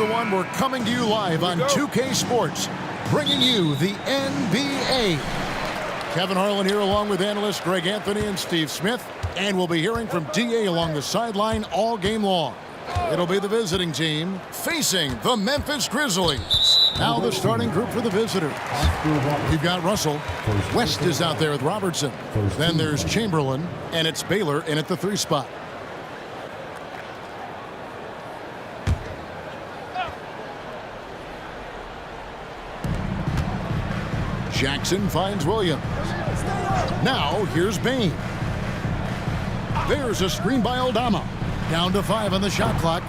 everyone. We're coming to you live on 2K Sports, bringing you the NBA. Kevin Harlan here along with analysts Greg Anthony and Steve Smith. And we'll be hearing from DA along the sideline all game long. It'll be the visiting team facing the Memphis Grizzlies. Now the starting group for the visitors. You've got Russell. West is out there with Robertson. Then there's Chamberlain, and it's Baylor in at the 3 spot. Jackson finds Williams. Now here's Bain. There's a screen by Aldama. Down to 5 on the shot clock.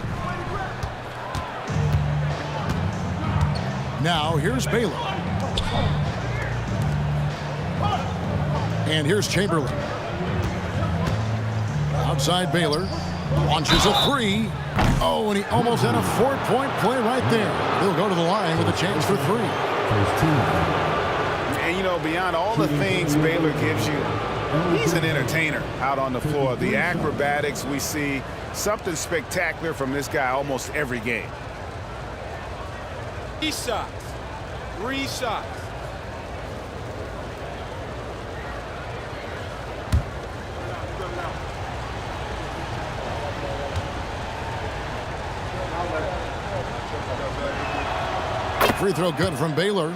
Now here's Baylor. And here's Chamberlain. Outside Baylor. Launches a 3. Oh, and he almost had a 4-point play right there. He'll go to the line with a chance for 3. And, you know, beyond all the things Baylor gives you, he's an entertainer out on the floor. The acrobatics we see, something spectacular from this guy almost every game. 3 shots. 3 shots. Free throw good from Baylor.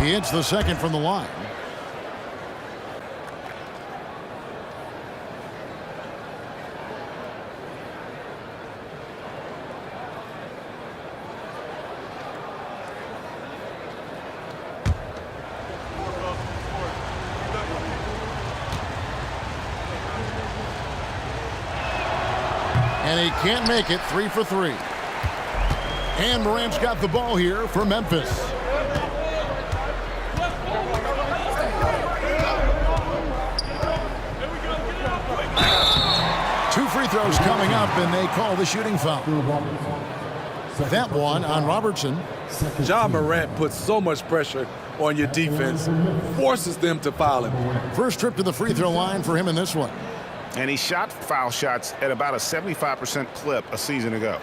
He hits the second from the line. And he can't make it. 3 for 3. And Morant's got the ball here for Memphis. Free throws coming up, and they call the shooting foul. That one on Robertson. Ja Morant puts so much pressure on your defense, forces them to foul him. First trip to the free throw line for him in this one. And he shot foul shots at about a 75% clip a season ago.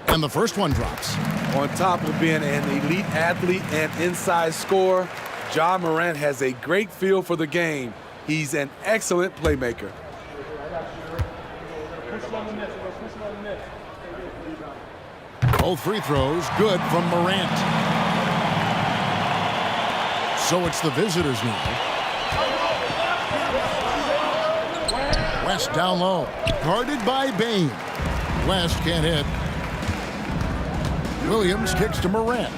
And the first one drops. On top of being an elite athlete and inside scorer, Ja Morant has a great feel for the game. He's an excellent playmaker. Both free throws good from Morant. So it's the visitors now. West down low. Guarded by Bain. West can't hit. Williams kicks to Morant.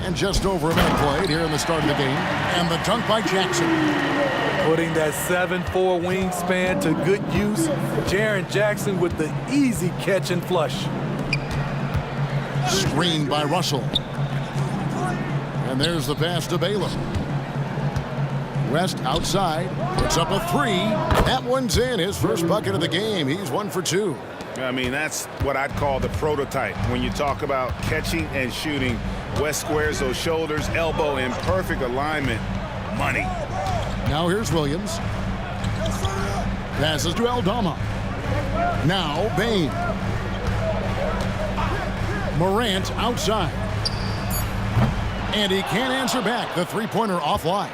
And just over a minute played here in the start of the game. And the dunk by Jackson. Putting that 7'4" wingspan to good use. Jaren Jackson with the easy catch and flush. Screened by Russell. And there's the pass to Baylor. West outside, puts up a 3. That one's in, his first bucket of the game. He's 1 for 2. I mean, that's what I'd call the prototype. When you talk about catching and shooting, West squares those shoulders, elbow in perfect alignment. Money. Now here's Williams. Passes to Aldama. Now Bain. Morant outside. And he can't answer back. The three-pointer offline.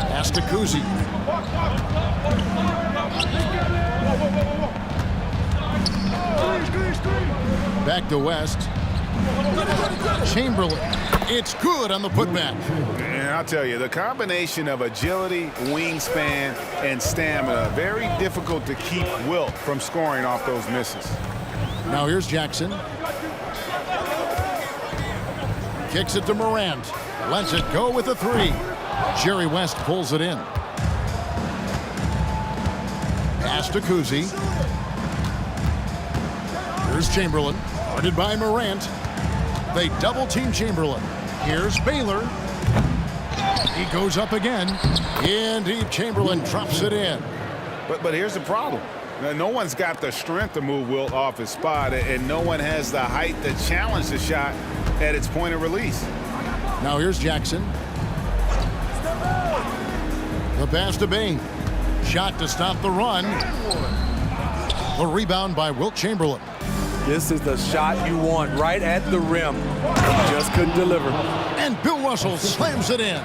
Pass to Kuzi. Back to West. Chamberlain. It's good on the putback. And I'll tell you, the combination of agility, wingspan, and stamina, very difficult to keep Wilt from scoring off those misses. Now here's Jackson. Kicks it to Morant. Lets it go with a 3. Jerry West pulls it in. Pass to Kuzi. Here's Chamberlain, guarded by Morant. They double-team Chamberlain. Here's Baylor. He goes up again. Indeed, Chamberlain drops it in. But here's the problem. No one's got the strength to move Wilt off his spot, and no one has the height to challenge the shot at its point of release. Now here's Jackson. The pass to Bain. Shot to stop the run. The rebound by Wilt Chamberlain. This is the shot you want right at the rim. He just couldn't deliver. And Bill Russell slams it in.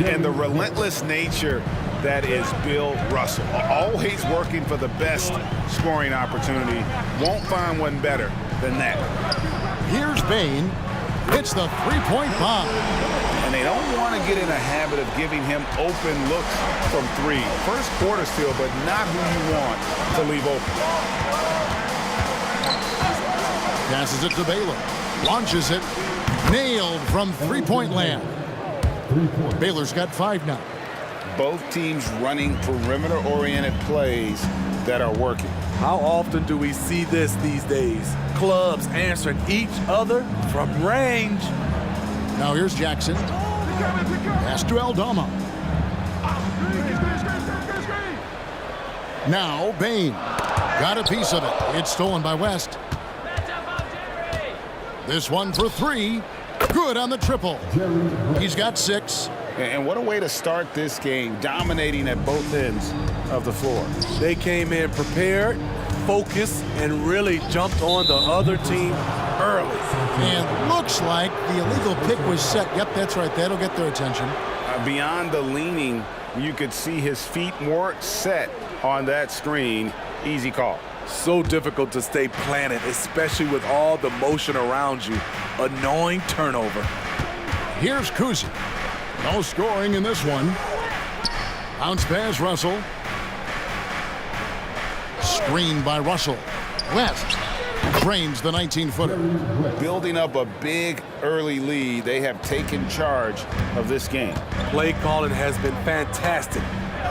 And the relentless nature that is Bill Russell. Always working for the best scoring opportunity. Won't find one better than that. Here's Bain. Hits the three-point bomb. And they don't want to get in a habit of giving him open looks from three. First quarter still, but not who you want to leave open. Passes it to Baylor. Launches it. Nailed from three-point land. Baylor's got 5 now. Both teams running perimeter-oriented plays that are working. How often do we see this these days? Clubs answering each other from range. Now here's Jackson. Pass to Aldama. Now Bain. Got a piece of it. It's stolen by West. This one for 3. Good on the triple. He's got 6. And what a way to start this game, dominating at both ends of the floor. They came in prepared, focused, and really jumped on the other team early. And looks like the illegal pick was set. Yep, that's right. That'll get their attention. Beyond the leaning, you could see his feet weren't set on that screen. Easy call. So difficult to stay planted, especially with all the motion around you. Annoying turnover. Here's Kuzi. No scoring in this one. Bounce pass, Russell. Screen by Russell. West drains the 19-footer. Building up a big early lead, they have taken charge of this game. Play calling has been fantastic.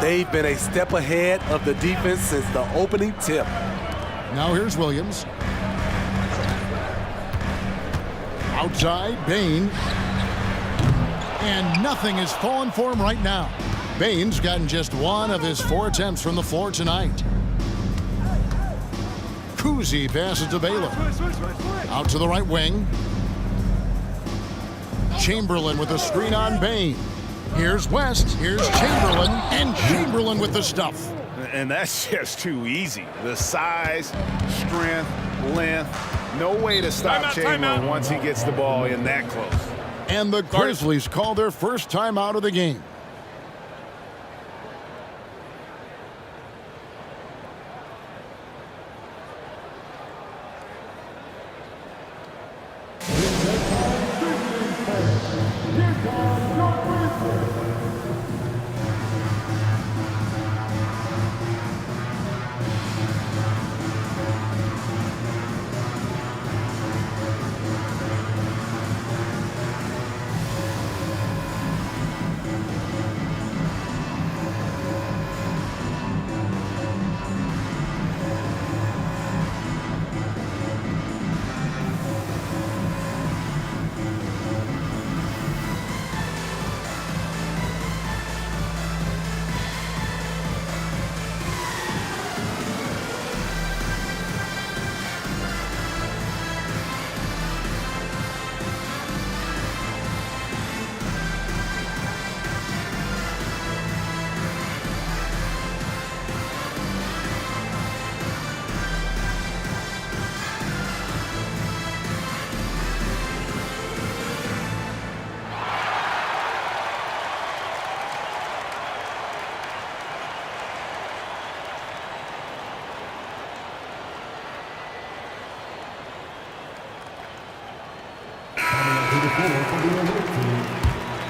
They've been a step ahead of the defense since the opening tip. Now here's Williams. Outside, Bain. And nothing is falling for him right now. Bain's gotten just 1 of his 4 attempts from the floor tonight. Kuzi passes to Baylor. Out to the right wing. Chamberlain with a screen on Bain. Here's West. Here's Chamberlain. And Chamberlain with the stuff. And that's just too easy. The size, strength, length. No way to stop Chamberlain once he gets the ball in that close. And the Grizzlies call their first time out of the game.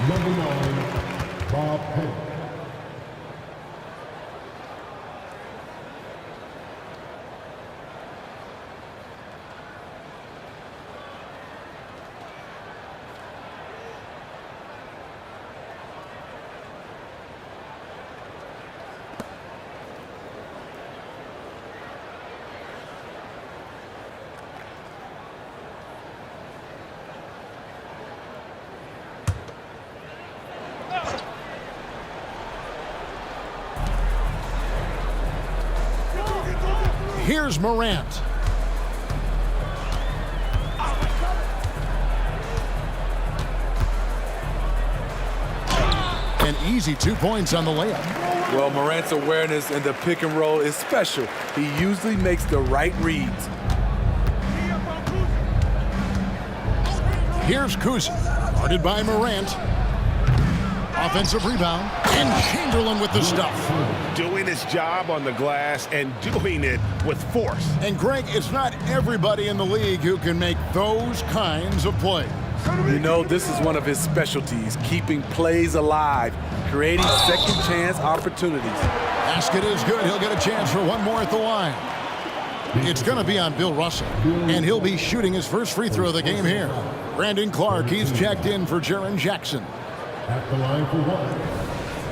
Number 9, Bob Penn. Here's Morant. An easy 2 points on the layup. Well, Morant's awareness in the pick and roll is special. He usually makes the right reads. Here's Kuz, guarded by Morant. Offensive rebound, and Chamberlain with the stuff. Doing his job on the glass and doing it with force. And Greg, it's not everybody in the league who can make those kinds of plays. You know, this is one of his specialties, keeping plays alive, creating second chance opportunities. Basket is good. He'll get a chance for one more at the line. It's going to be on Bill Russell, and he'll be shooting his first free throw of the game here. Brandon Clark, he's checked in for Jaren Jackson. At the line for one,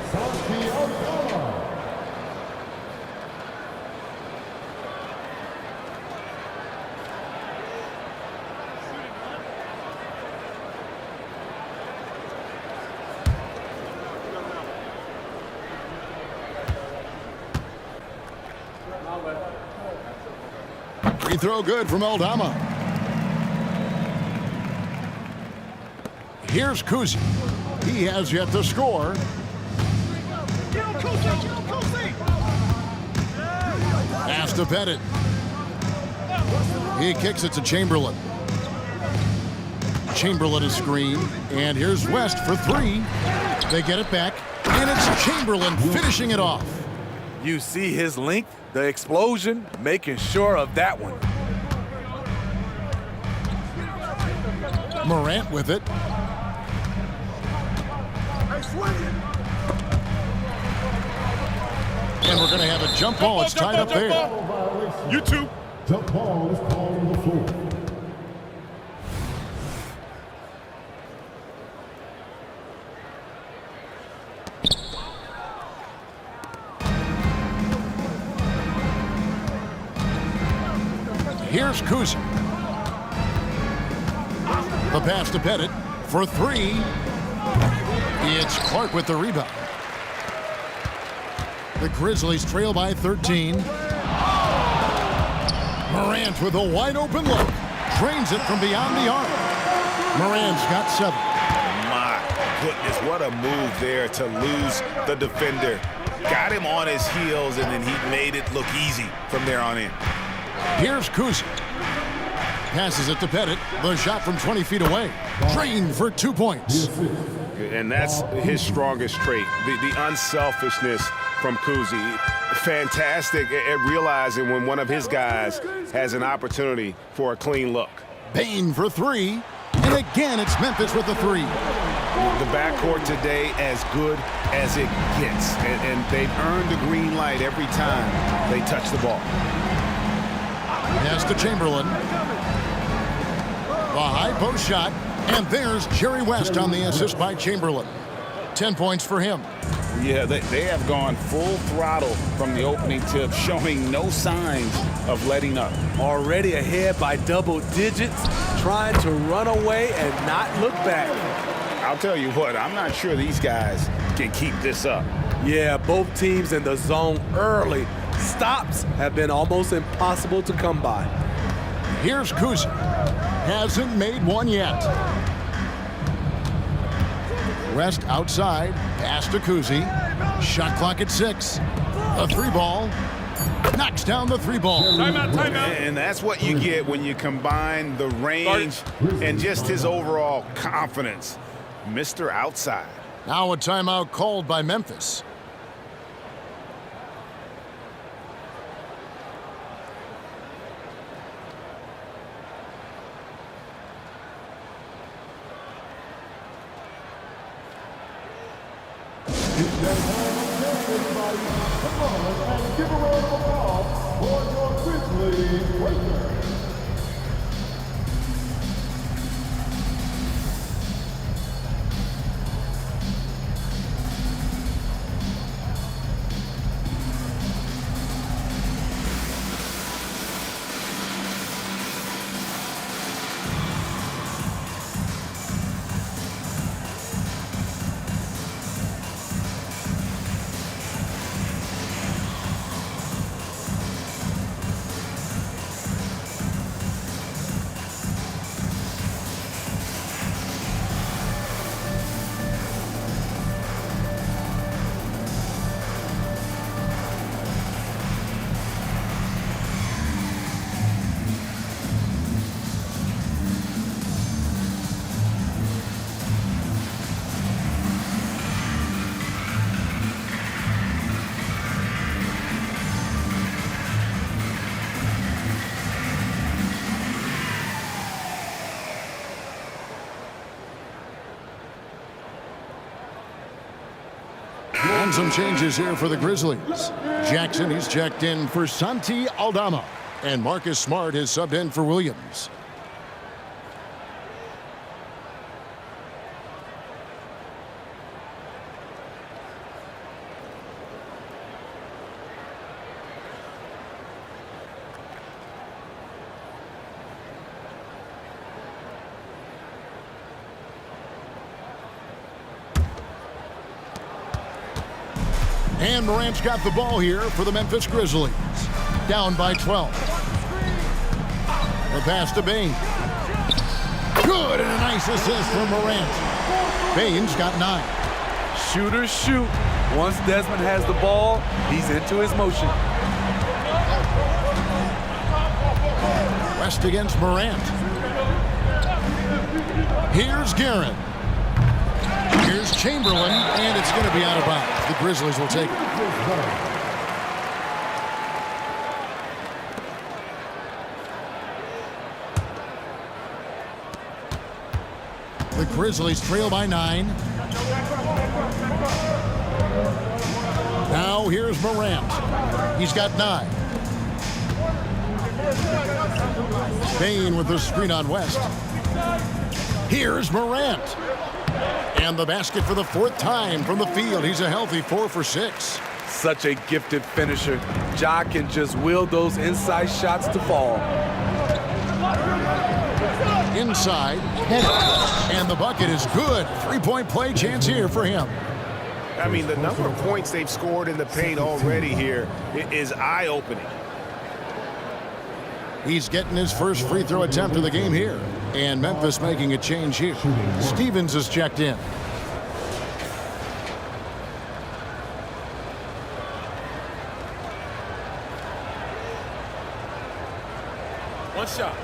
Santi Aldama. Free throw good from Aldama. Here's Kuzi. He has yet to score. Pass to Pettit. He kicks it to Chamberlain. Chamberlain is screened. And here's West for three. They get it back. And it's Chamberlain finishing it off. You see his length, the explosion, making sure of that one. Morant with it. And we're going to have a jump ball. It's tied up there. You too. Jump ball is called on the floor. Here's Kuzma. The pass to Pettit for three. It's Clark with the rebound. The Grizzlies trail by 13. Morant with a wide open look. Drains it from beyond the arc. Morant's got 7. My goodness, what a move there to lose the defender. Got him on his heels, and then he made it look easy from there on in. Here's Kuzma. Passes it to Pettit. The shot from 20 feet away. Drained for 2 points. And that's his strongest trait, the unselfishness from Kuzi. Fantastic at realizing when one of his guys has an opportunity for a clean look. Bain for three. And again, it's Memphis with the three. The backcourt today as good as it gets. And they've earned the green light every time they touch the ball. Pass to Chamberlain. The high post shot. And there's Jerry West on the assist by Chamberlain. 10 points for him. Yeah, they have gone full throttle from the opening tip, showing no signs of letting up. Already ahead by double digits, trying to run away and not look back. I'll tell you what, I'm not sure these guys can keep this up. Yeah, both teams in the zone early. Stops have been almost impossible to come by. Here's Kuzma. Hasn't made one yet. West outside. Pass to Kuzi. Shot clock at 6. A three ball. Knocks down the three ball. Timeout, timeout. And that's what you get when you combine the range and just his overall confidence. Mr. Outside. Now a timeout called by Memphis. It's that time of day, everybody. Come on and give a round of applause for your Grizzlies Breaker. And some changes here for the Grizzlies. Jackson, he's checked in for Santi Aldama. And Marcus Smart is subbed in for Williams. And Morant's got the ball here for the Memphis Grizzlies. Down by 12. The pass to Bain. Good, and a nice assist from Morant. Bain's got 9. Shooters shoot. Once Desmond has the ball, he's into his motion. West against Morant. Here's Guerin. Here's Chamberlain, and it's going to be out of bounds. The Grizzlies will take it. The Grizzlies trail by 9. Now here's Morant. He's got 9. Bain with the screen on West. Here's Morant. And the basket for the 4th time from the field. He's a healthy 4 for 6. Such a gifted finisher. Ja can just will those inside shots to fall. Inside, headed, and the bucket is good. 3-point play chance here for him. I mean, the number of points they've scored in the paint already here is eye-opening. He's getting his first free throw attempt of the game here. And Memphis making a change here. Stevens is checked in. One shot.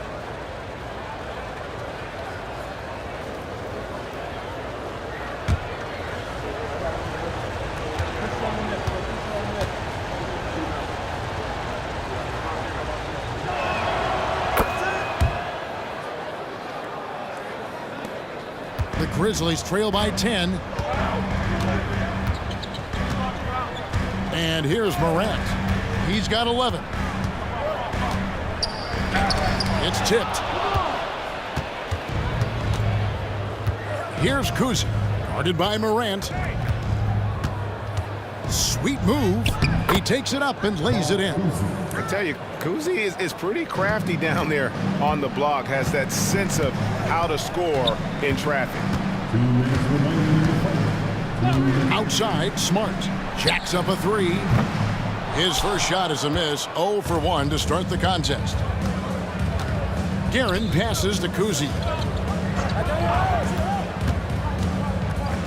The Grizzlies trail by 10. And here's Morant. He's got 11. It's tipped. Here's Kuzi, guarded by Morant. Sweet move. He takes it up and lays it in. I tell you, Kuzi is pretty crafty down there on the block. Has that sense of how to score in traffic. Outside, Smart jacks up a 3. His first shot is a miss. 0 for 1 to start the contest. Guerin passes to Kuzi.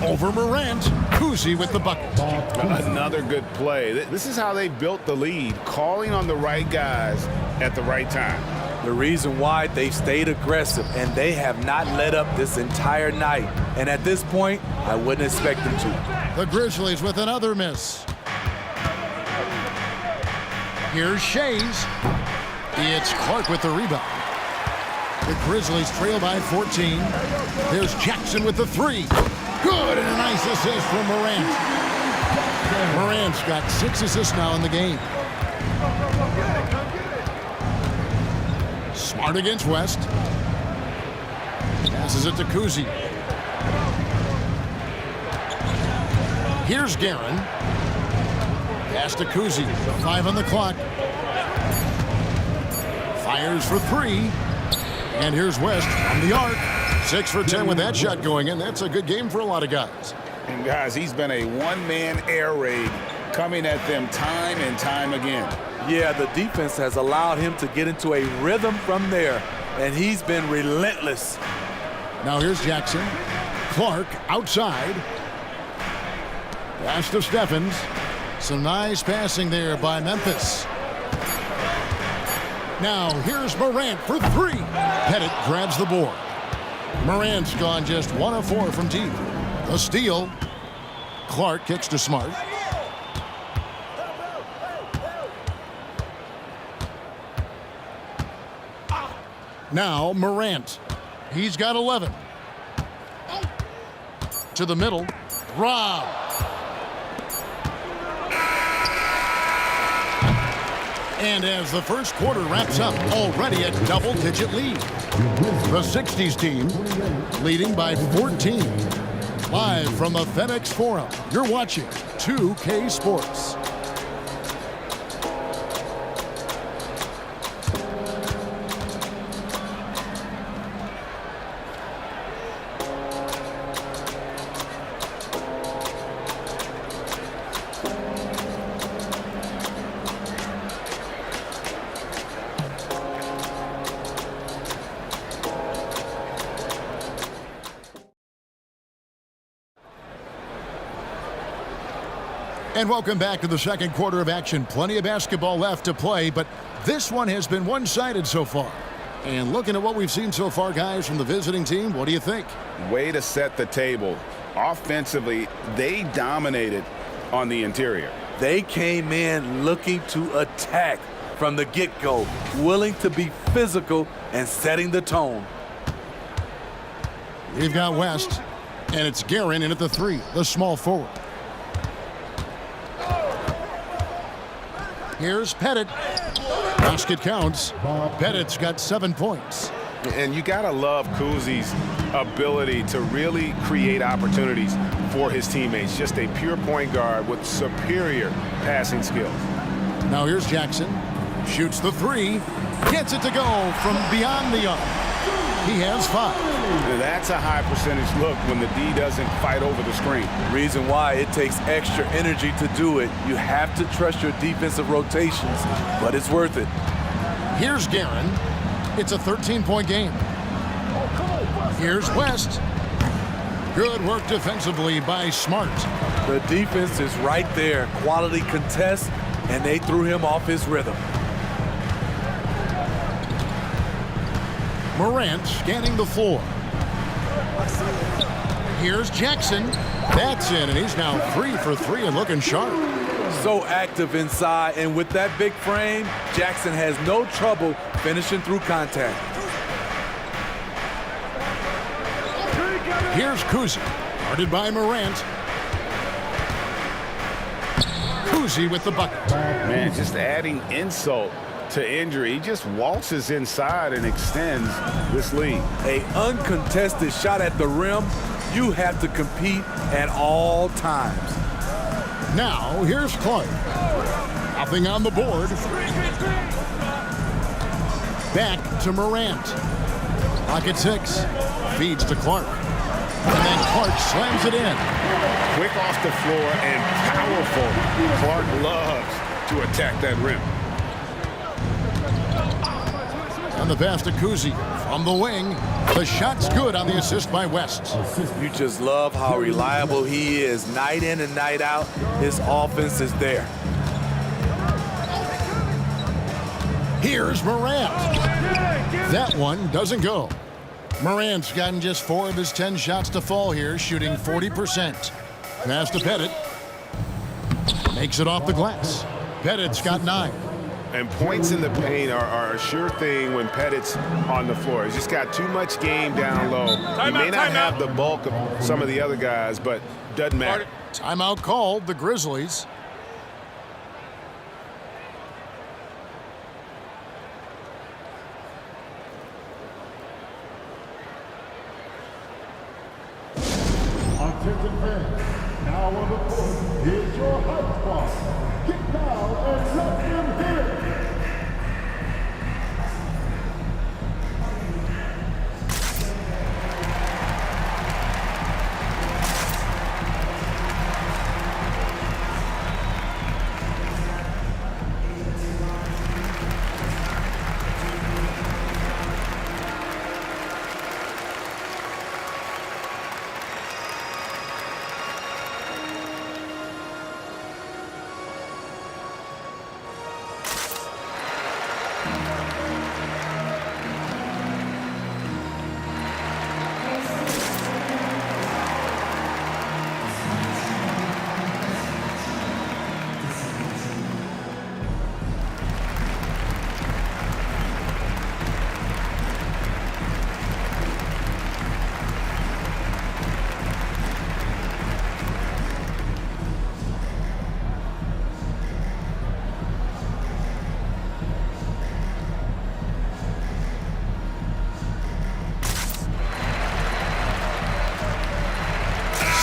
Over Morant. Kuzi with the bucket. Another good play. This is how they built the lead, calling on the right guys at the right time. The reason why they've stayed aggressive, and they have not let up this entire night. And at this point, I wouldn't expect them to. The Grizzlies with another miss. Here's Shays. It's Clark with the rebound. The Grizzlies trail by 14. There's Jackson with the 3. Good, and a nice assist from Morant. Morant's got 6 assists now in the game. Smart against West. Passes it to Kuzi. Here's Guerin. Pass to Kuzi. 5 on the clock. Fires for 3. And here's West from the arc. 6 for 10 with that shot going in. That's a good game for a lot of guys. And guys, he's been a one-man air raid coming at them time and time again. Yeah, the defense has allowed him to get into a rhythm from there, and he's been relentless. Now here's Jackson. Clark outside. Pass to Steffens. Some nice passing there by Memphis. Now here's Morant for 3. Pettit grabs the board. Morant's gone just 1 of 4 from deep. A steal. Clark kicks to Smart. Now Morant. He's got 11. To the middle. Rob. And as the first quarter wraps up, already a double-digit lead. The 60's team leading by 14. Live from the FedEx Forum, you're watching 2K Sports. And welcome back to the second quarter of action. Plenty of basketball left to play, but this one has been one-sided so far. And looking at what we've seen so far, guys, from the visiting team, what do you think? Way to set the table. Offensively, they dominated on the interior. They came in looking to attack from the get-go, willing to be physical and setting the tone. We've got West, and it's Guerin in at the 3, the small forward. Here's Pettit. Basket counts. Pettit's got 7 points. And you got to love Kuzi's ability to really create opportunities for his teammates. Just a pure point guard with superior passing skills. Now here's Jackson. Shoots the 3. Gets it to go from beyond the arc. He has 5. That's a high percentage look when the D doesn't fight over the screen. Reason why it takes extra energy to do it. You have to trust your defensive rotations, but it's worth it. Here's Guerin. It's a 13-point game. Here's West. Good work defensively by Smart. The defense is right there. Quality contest, and they threw him off his rhythm. Morant scanning the floor. Here's Jackson. That's in, and he's now 3 for 3 and looking sharp. So active inside, and with that big frame, Jackson has no trouble finishing through contact. Here's Kuzi, guarded by Morant. Kuzi with the bucket. Man, just adding insult to injury. He just waltzes inside and extends this lead. An uncontested shot at the rim, you have to compete at all times. Now, here's Clark. Nothing on the board. Back to Morant. Pocket 6. Feeds to Clark. And then Clark slams it in. Quick off the floor and powerful. Clark loves to attack that rim. And the pass to Kuzi from the wing. The shot's good on the assist by West. You just love how reliable he is. Night in and night out, his offense is there. Here's Morant. That one doesn't go. Morant's gotten just 4 of his 10 shots to fall here, shooting 40%. Pass to Pettit. Makes it off the glass. Pettit's got 9. And points in the paint are a sure thing when Pettit's on the floor. He's just got too much game down low. He may not have the bulk of some of the other guys, but doesn't matter. Timeout called, the Grizzlies. Attention fans, now on the court is your hype squad. Get down and let them hear it.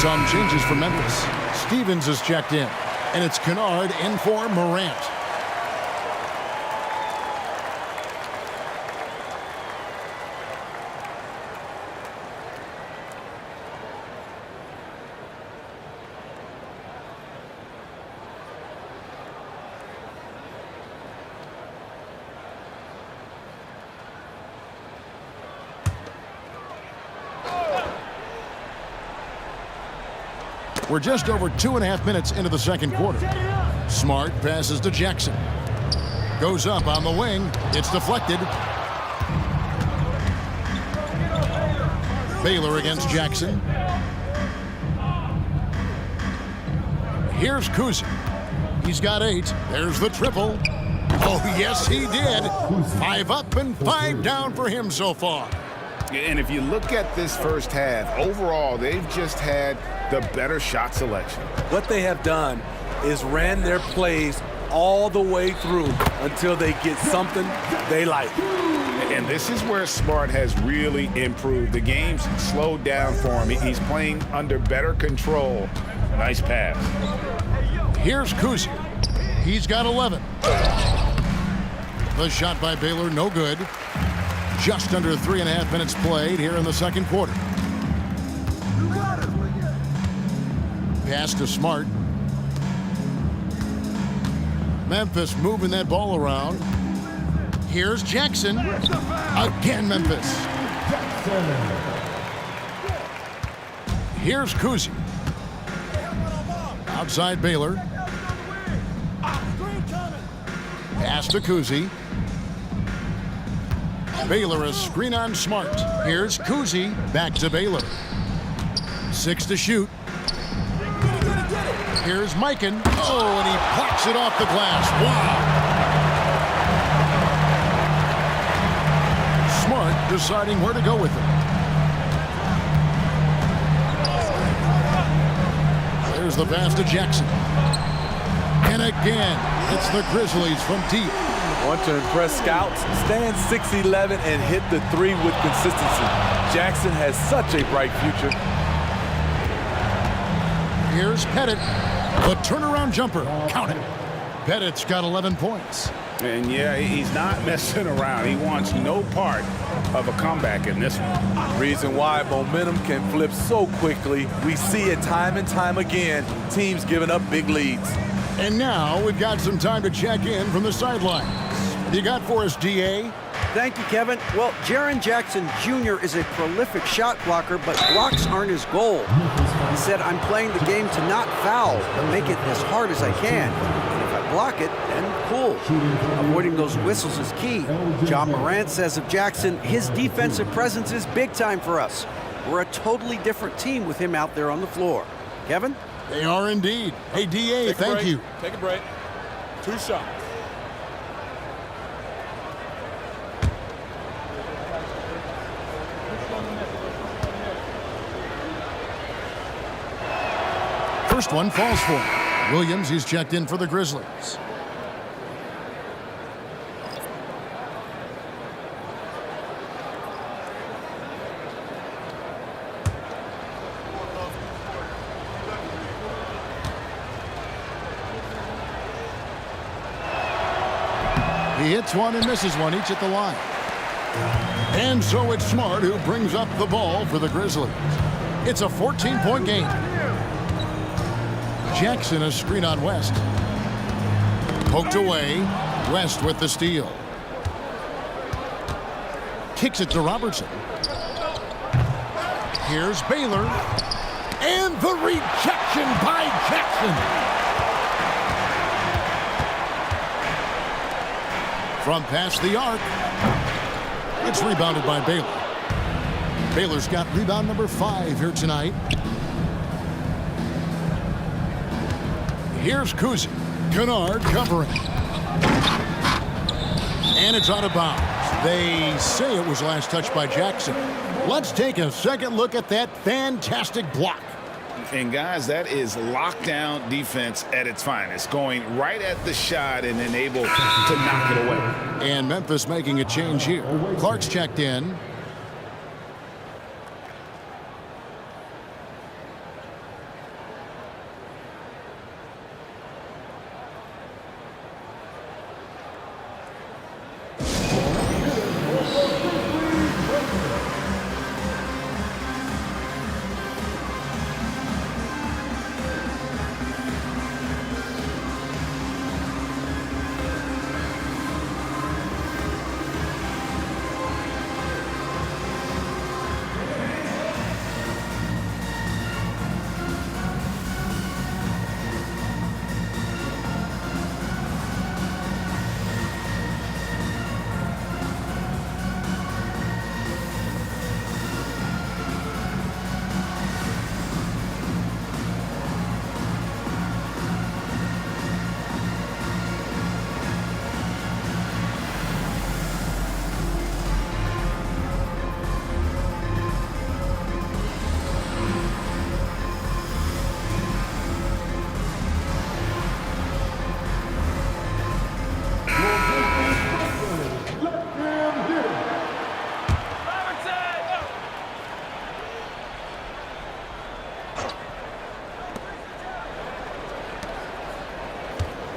Some changes for Memphis. Stevens is checked in, and it's Kennard in for Morant. We're just over 2.5 minutes into the second quarter. Smart passes to Jackson. Goes up on the wing. It's deflected. Baylor against Jackson. Here's Kuzi. He's got 8. There's the triple. Oh, yes, he did. 5 up and 5 down for him so far. And if you look at this first half, overall, they've just had the better shot selection. What they have done is ran their plays all the way through until they get something they like. And this is where Smart has really improved. The game's slowed down for him. He's playing under better control. Nice pass. Here's Kuzi. He's got 11. The shot by Baylor, no good. Just under 3.5 minutes played here in the second quarter. Pass to Smart. Memphis moving that ball around. Here's Jackson. Again, Memphis. Here's Kuzi. Outside Baylor. Pass to Kuzi. Baylor a screen on Smart. Here's Kuzi. Back to Baylor. 6 to shoot. Here's Mikan. Oh, and he plucks it off the glass. Wow. Smart deciding where to go with it. There's the pass to Jackson. And again, it's the Grizzlies from deep. Want to impress scouts? Stand 6'11" and hit the 3 with consistency. Jackson has such a bright future. Here's Pettit. The turnaround jumper. Count it. Pettit's got 11 points. And yeah, he's not messing around. He wants no part of a comeback in this one. Reason why momentum can flip so quickly. We see it time and time again. Teams giving up big leads. And now we've got some time to check in from the sidelines. What you got for us, DA? Thank you, Kevin. Well, Jaren Jackson Jr. is a prolific shot blocker, but blocks aren't his goal. He said, I'm playing the game to not foul, but make it as hard as I can. And if I block it, then cool. Avoiding those whistles is key. John Morant says of Jackson, his defensive presence is big time for us. We're a totally different team with him out there on the floor. Kevin? They are indeed. Hey, DA, thank you. Take a break. 2 shots. First one falls for him. Williams, he's checked in for the Grizzlies. He hits one and misses one, each at the line. And so it's Smart who brings up the ball for the Grizzlies. It's a 14-point game. Jackson a screen on West. Poked away. West with the steal. Kicks it to Robertson. Here's Baylor. And the rejection by Jackson. From past the arc. It's rebounded by Baylor. Baylor's got rebound number 5 here tonight. Here's Kuzi. Kennard covering. And it's out of bounds. They say it was last touched by Jackson. Let's take a second look at that fantastic block. And guys, that is lockdown defense at its finest. Going right at the shot and then able to knock it away. And Memphis making a change here. Clark's checked in.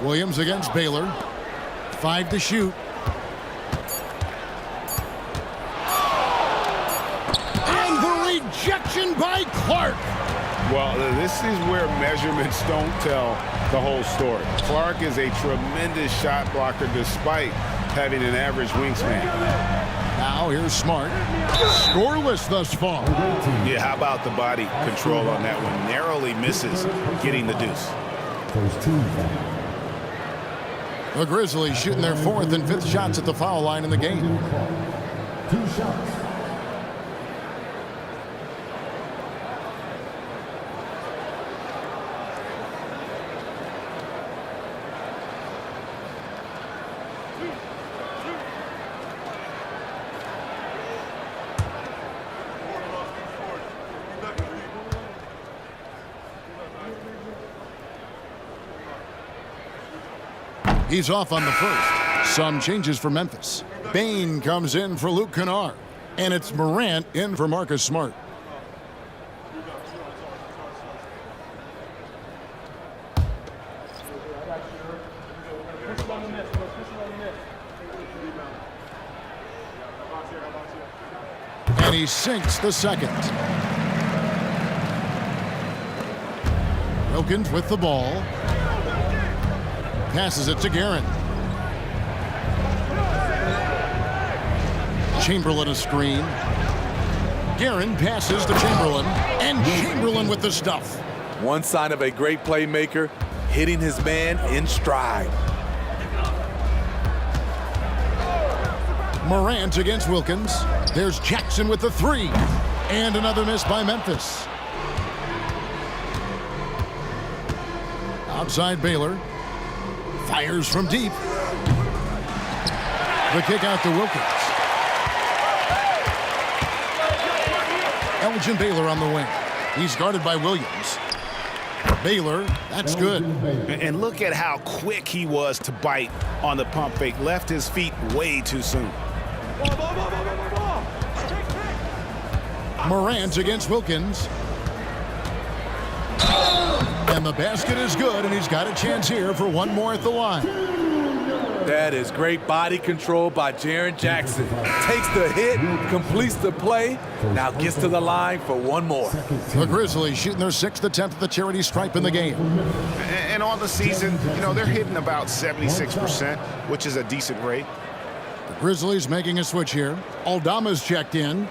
Williams against Baylor. 5 to shoot. And the rejection by Clark. Well, this is where measurements don't tell the whole story. Clark is a tremendous shot blocker despite having an average wingspan. Now here's Smart. Scoreless thus far. Yeah, how about the body control on that one? Narrowly misses getting the deuce. The Grizzlies shooting their 4th and 5th shots at the foul line in the game. 2 shots. He's off on the first. Some changes for Memphis. Bain comes in for Luke Kennard. And it's Morant in for Marcus Smart. And he sinks the second. Wilkins with the ball. Passes it to Guerin. Chamberlain a screen. Guerin passes to Chamberlain. And Chamberlain with the stuff. One sign of a great playmaker, hitting his man in stride. Morant against Wilkins. There's Jackson with the 3. And another miss by Memphis. Outside Baylor. Fires from deep. The kick out to Wilkins. Elgin Baylor on the wing. He's guarded by Williams. Baylor, that's good. And look at how quick he was to bite on the pump fake. Left his feet way too soon. Morant against Wilkins. And the basket is good, and he's got a chance here for one more at the line. That is great body control by Jaren Jackson. Takes the hit, completes the play, now gets to the line for one more. The Grizzlies shooting their 6th attempt at the charity stripe in the game. And on the season, you know, they're hitting about 76%, which is a decent rate. The Grizzlies making a switch here. Aldama's checked in.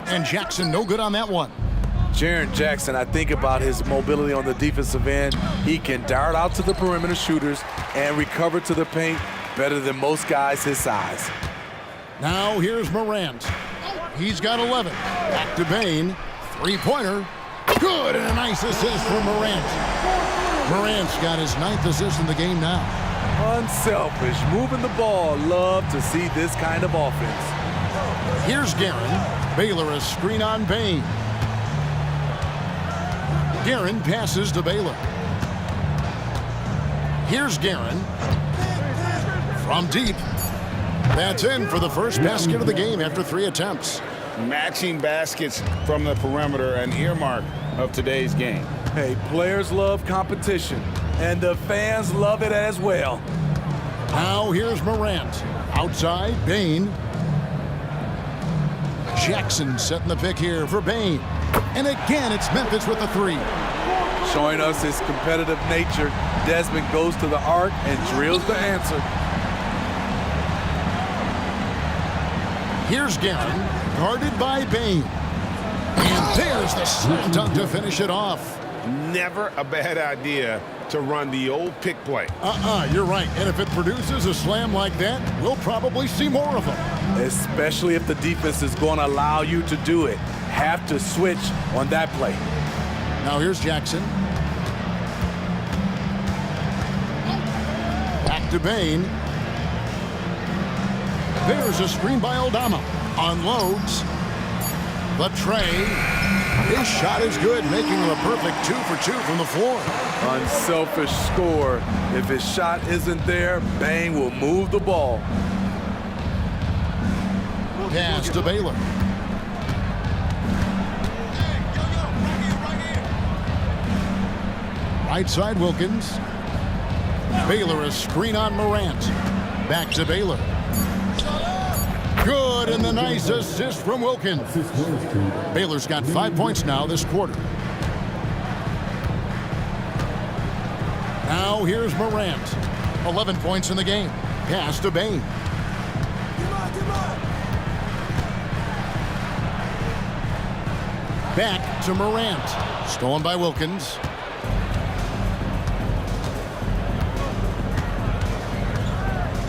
And Jackson no good on that one. Jaren Jackson, I think about his mobility on the defensive end. He can dart out to the perimeter shooters and recover to the paint better than most guys his size. Now here's Morant. He's got 11. Back to Bain. 3-pointer. Good, and a nice assist for Morant. Morant's got his 9th assist in the game now. Unselfish, moving the ball. Love to see this kind of offense. Here's Guerin. Baylor a screen on Bain. Guerin passes to Baylor. Here's Guerin. From deep. That's in for the first basket of the game after 3 attempts. Matching baskets from the perimeter, an earmark of today's game. Hey, players love competition, and the fans love it as well. Now here's Morant. Outside, Bain. Jackson setting the pick here for Bain. And again, it's Memphis with the 3. Showing us his competitive nature, Desmond goes to the arc and drills the answer. Here's Guerin, guarded by Bain. And there's the slam dunk to finish it off. Never a bad idea to run the old pick play. You're right. And if it produces a slam like that, we'll probably see more of them. Especially if the defense is going to allow you to do it. Have to switch on that play. Now here's Jackson. Back to Bain. There's a screen by Aldama. Unloads. The tray. His shot is good, making him a perfect 2 for 2 from the floor. Unselfish score. If his shot isn't there, Bane will move the ball. Pass to Baylor. Right side Wilkins. Baylor a screen on Morant. Back to Baylor. Good, and the nice assist from Wilkins. Baylor's got 5 points now this quarter. Now here's Morant. 11 points in the game. Pass to Bane. Back to Morant. Stolen by Wilkins.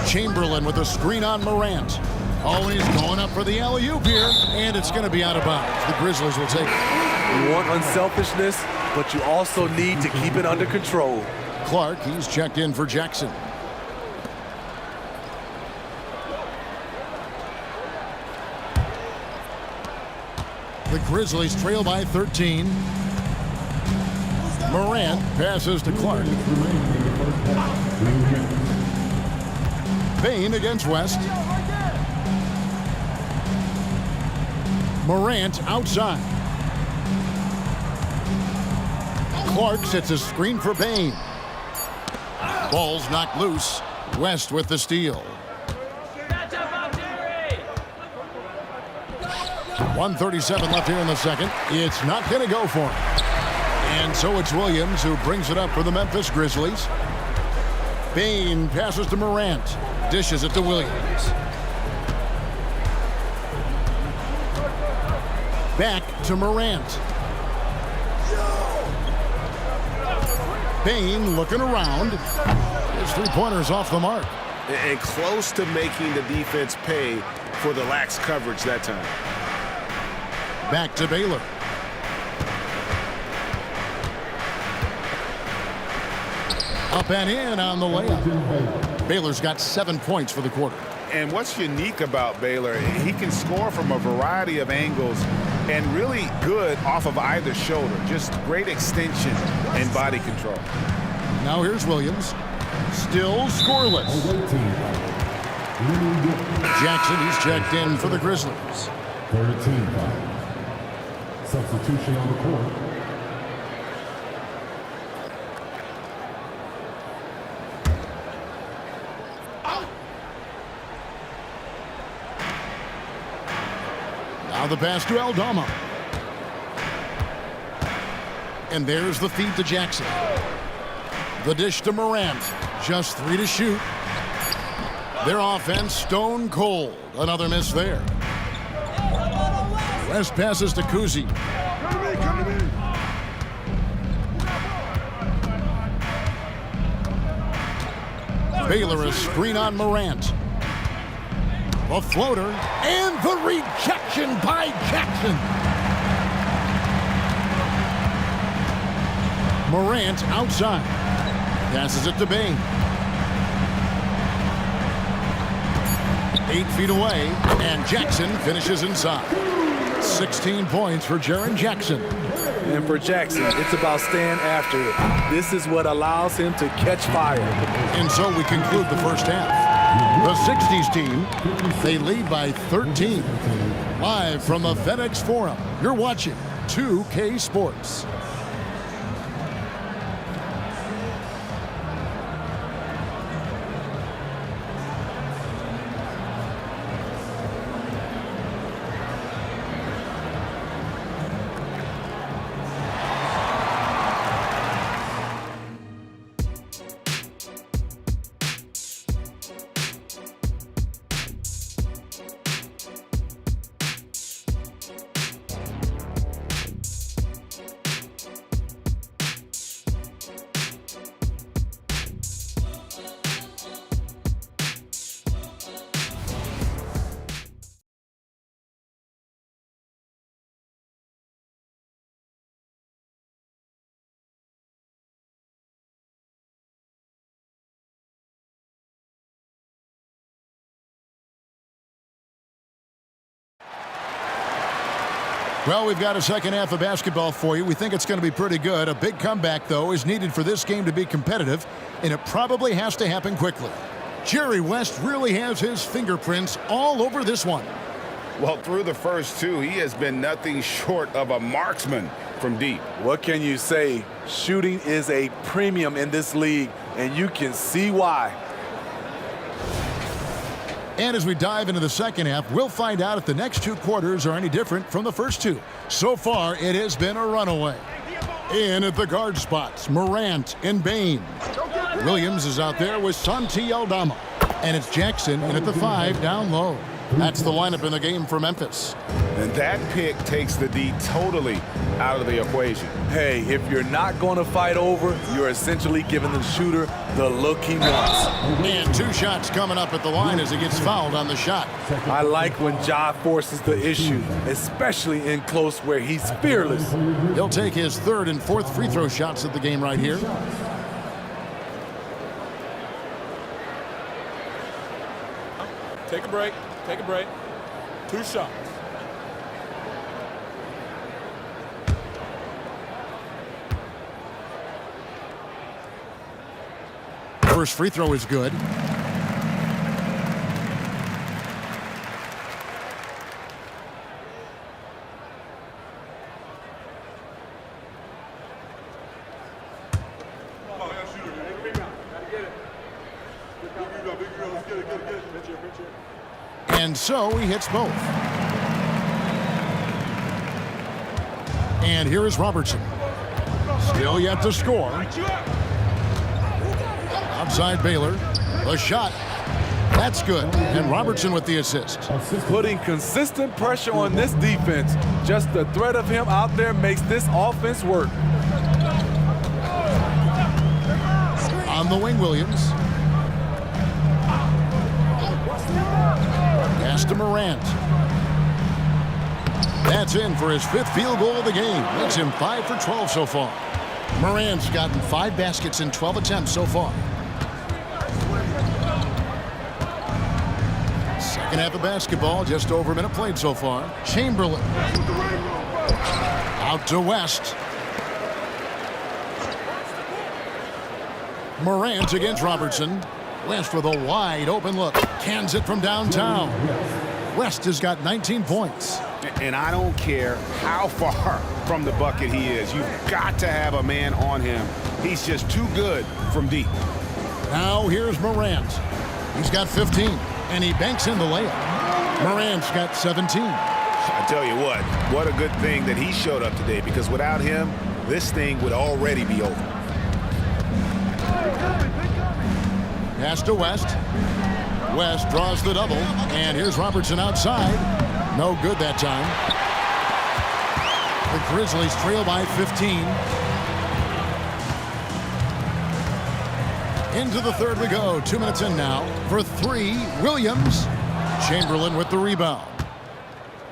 Chamberlain with a screen on Morant. Always going up for the alley-oop here, and it's going to be out of bounds. The Grizzlies will take it. You want unselfishness, but you also need to keep it under control. Clark, he's checked in for Jackson. The Grizzlies trail by 13. Morant passes to Clark. Bane against West. Morant outside. Clark sets a screen for Bane. Ball's knocked loose. West with the steal. 1:37 left here in the second. It's not going to go for him. And so it's Williams who brings it up for the Memphis Grizzlies. Bane passes to Morant. Dishes it to Williams. Back to Morant. Bane looking around. His three-pointer's off the mark. And close to making the defense pay for the lax coverage that time. Back to Baylor. Up and in on the layup. Baylor's got 7 points for the quarter. And what's unique about Baylor, he can score from a variety of angles and really good off of either shoulder. Just great extension and body control. Now here's Williams. Still scoreless. Jackson, he's checked in for the Grizzlies. 13 foul. Substitution on the court. Now the pass to Aldama. And there's the feed to Jackson. The dish to Morant. Just 3 to shoot. Their offense stone cold. Another miss there. West passes to Kuzi. Baylor a screen on Morant. A floater and the rejection by Jackson. Morant outside. Passes it to Bane. 8 feet away, and Jackson finishes inside. 16 points for Jaren Jackson. And for Jackson, it's about staying after it. This is what allows him to catch fire. And so we conclude the first half. The 60s team, they lead by 13. Live from the FedEx Forum, you're watching 2K Sports. Well, we've got a second half of basketball for you. We think it's going to be pretty good. A big comeback, though, is needed for this game to be competitive, and it probably has to happen quickly. Jerry West really has his fingerprints all over this one. Well, through the first two, he has been nothing short of a marksman from deep. What can you say? Shooting is a premium in this league, and you can see why. And as we dive into the second half, we'll find out if the next two quarters are any different from the first two. So far, it has been a runaway. In at the guard spots, Morant and Bain. Williams is out there with Santi Aldama. And it's Jackson in at the 5 down low. That's the lineup in the game for Memphis. And that pick takes the D totally out of the equation. Hey, if you're not going to fight over, you're essentially giving the shooter the look he wants. And 2 shots coming up at the line as he gets fouled on the shot. I like when Ja forces the issue, especially in close where he's fearless. He'll take his 3rd and 4th free throw shots of the game right here. Take a break. Take a break. 2 shots. First free throw is good. And so he hits both. And here is Robertson. Still yet to score. Outside Baylor. The shot. That's good. And Robertson with the assist. Putting consistent pressure on this defense. Just the threat of him out there makes this offense work. On the wing, Williams. Pass to Morant. That's in for his 5th field goal of the game. Makes him 5 for 12 so far. Morant's gotten 5 baskets in 12 attempts so far. Second half of basketball, just over a minute played so far. Chamberlain. Out to West. Morant against Robertson. West with a wide open look. Cans it from downtown. West has got 19 points. And I don't care how far from the bucket he is. You've got to have a man on him. He's just too good from deep. Now here's Morant. He's got 15, and he banks in the layup. Morant's got 17. I tell you what a good thing that he showed up today, because without him, this thing would already be over. Pass to West. West draws the double, and here's Robertson outside. No good that time. The Grizzlies trail by 15. Into the third we go. 2 minutes in now. For 3, Williams. Chamberlain with the rebound.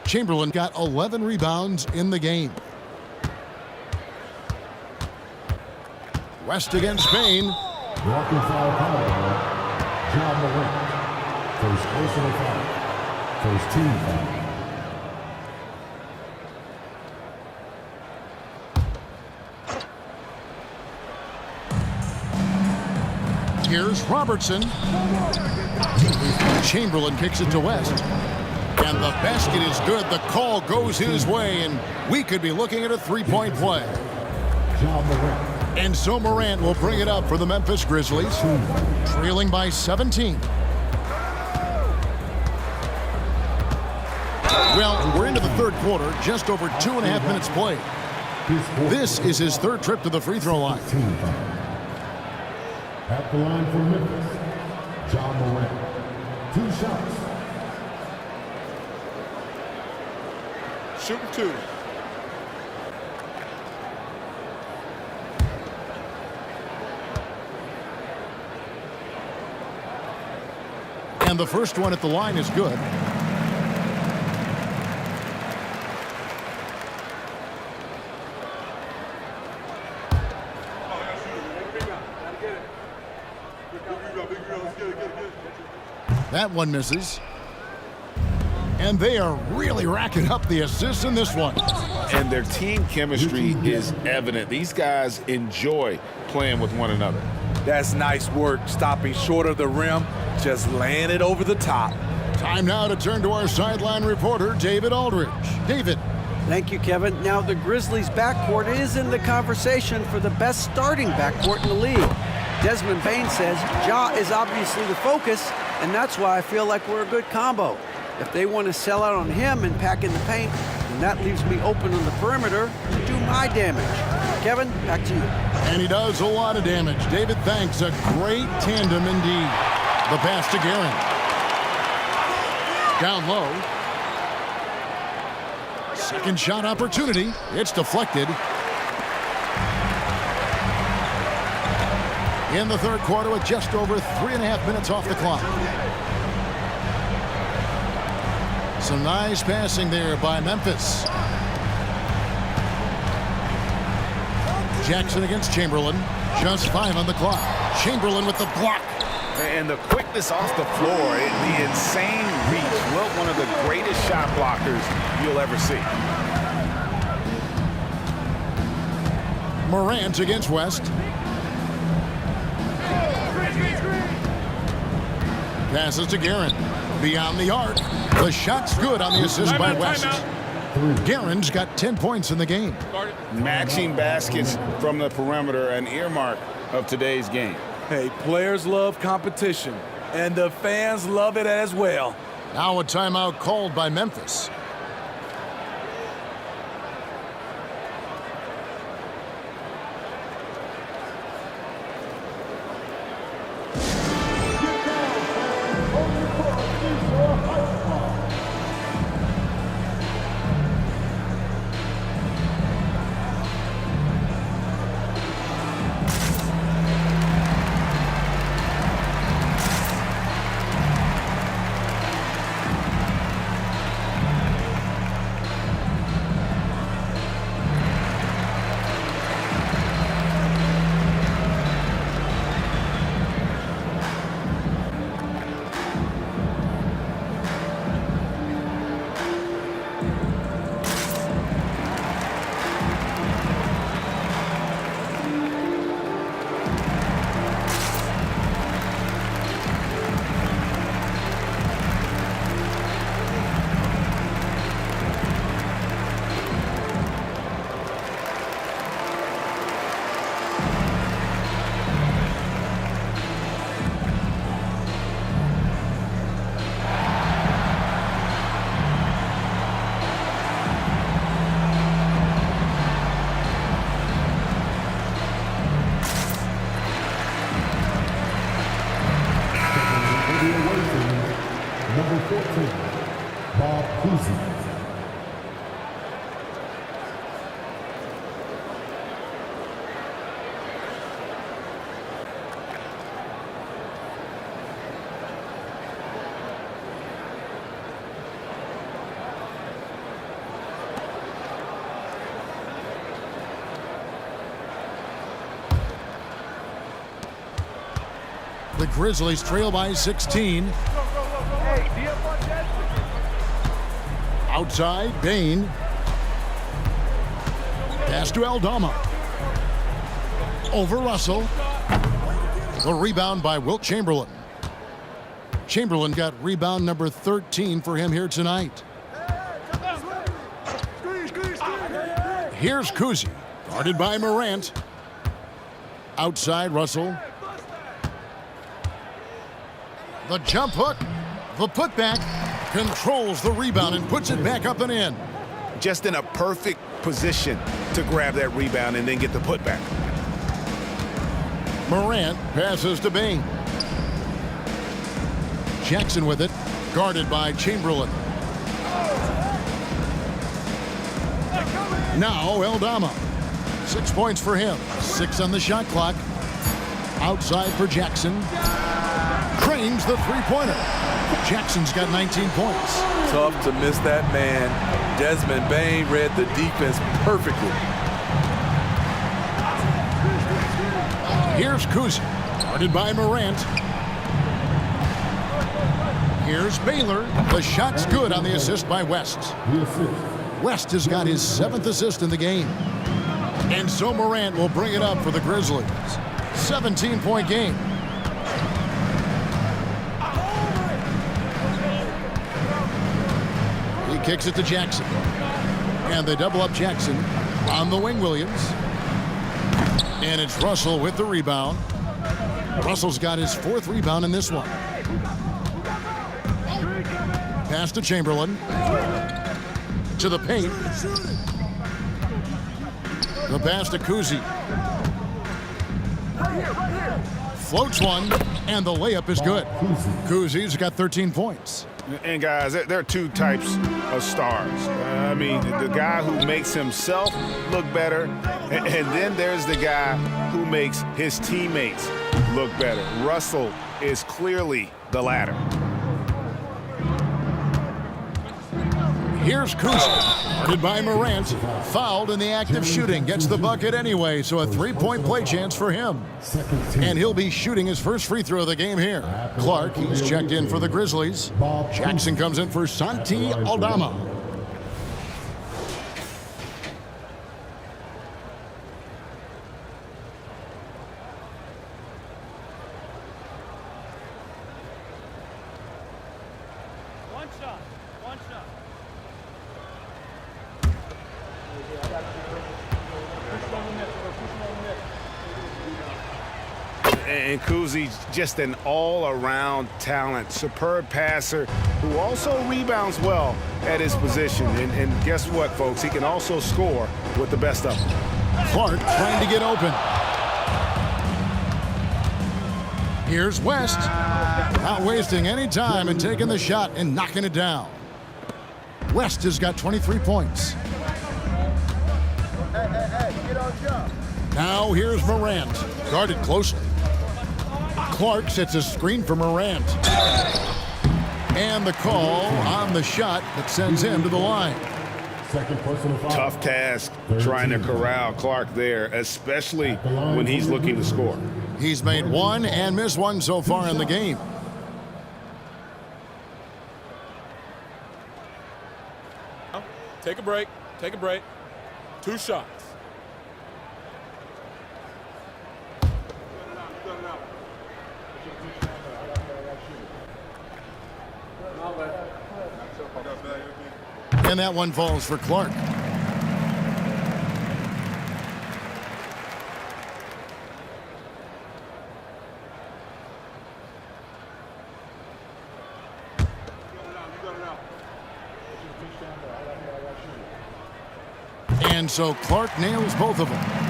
Chamberlain got 11 rebounds in the game. West against Bain. Walking foul penalty. John Morant. First personal foul. First team foul. Here's Robertson. Chamberlain kicks it to West. And the basket is good. The call goes his way, and we could be looking at a 3-point play. John Morant. And so Morant will bring it up for the Memphis Grizzlies, trailing by 17. Well, we're into the third quarter, just over 2.5 minutes played. This is his 3rd trip to the free throw line. At the line for Memphis, John Morant. 2 shots. Shooting 2. And the first one at the line is good. That one misses. And they are really racking up the assists in this one. And their team chemistry is evident. These guys enjoy playing with one another. That's nice work, stopping short of the rim, just laying it over the top. Time now to turn to our sideline reporter, David Aldridge. David. Thank you, Kevin. Now, the Grizzlies' backcourt is in the conversation for the best starting backcourt in the league. Desmond Bain says Ja is obviously the focus, and that's why I feel like we're a good combo. If they want to sell out on him and pack in the paint, then that leaves me open on the perimeter to do my damage. Kevin, back to you. And he does a lot of damage. David, thanks. A great tandem indeed. The pass to Guerin. Down low. Second shot opportunity. It's deflected. In the third quarter with just over 3.5 minutes off the clock. Some nice passing there by Memphis. Jackson against Chamberlain. Just 5 on the clock. Chamberlain with the block. And the quickness off the floor, the insane reach. Wilt, one of the greatest shot blockers you'll ever see. Morant against West. Passes to Guerin. Beyond the arc. The shot's good on the assist by West. Guerin's got 10 points in the game. Matching baskets from the perimeter, an earmark of today's game. Hey, players love competition, and the fans love it as well. Now a timeout called by Memphis. Number 14, Bob Cousy. The Grizzlies trail by 16. Outside, Bain. Pass to Aldama. Over Russell. The rebound by Wilt Chamberlain. Chamberlain got rebound number 13 for him here tonight. Here's Cousy, guarded by Morant. Outside, Russell. The jump hook, the putback, controls the rebound and puts it back up and in. Just in a perfect position to grab that rebound and then get the putback. Morant passes to Bain. Jackson with it, guarded by Chamberlain. Now Aldama. 6 points for him, 6 on the shot clock. Outside for Jackson. Cranes the three-pointer. Jackson's got 19 points. Tough to miss that man. Desmond Bain read the defense perfectly. Here's Cousy, guarded by Morant. Here's Baylor. The shot's good on the assist by West. West has got his 7th assist in the game. And so Morant will bring it up for the Grizzlies. 17-point game. He kicks it to Jackson. And they double up Jackson on the wing, Williams. And it's Russell with the rebound. Russell's got his 4th rebound in this one. Pass to Chamberlain. To the paint. The pass to Kuzi. Floats one, and the layup is good. Kuzi's got 13 points. And guys, there are 2 types of stars. I mean, the guy who makes himself look better, and then there's the guy who makes his teammates look better. Russell is clearly the latter. Here's Kuzi, guarded by Morant, fouled in the act of shooting, gets the bucket anyway, so a 3-point play chance for him. And he'll be shooting his first free throw of the game here. Clark, he's checked in for the Grizzlies. Jackson comes in for Santi Aldama. And Kuzi's just an all-around talent, superb passer who also rebounds well at his position. And guess what, folks? He can also score with the best of them. Clark trying to get open. Here's West. Not wasting any time and taking the shot and knocking it down. West has got 23 points. Now here's Morant, guarded closely. Clark sets a screen for Morant. And the call on the shot that sends him to the line. Tough task trying to corral Clark there, especially when he's looking to score. He's made 1 and missed 1 so far in the game. Take a break. Take a break. 2 shots. And that one falls for Clark. And so Clark nails both of them.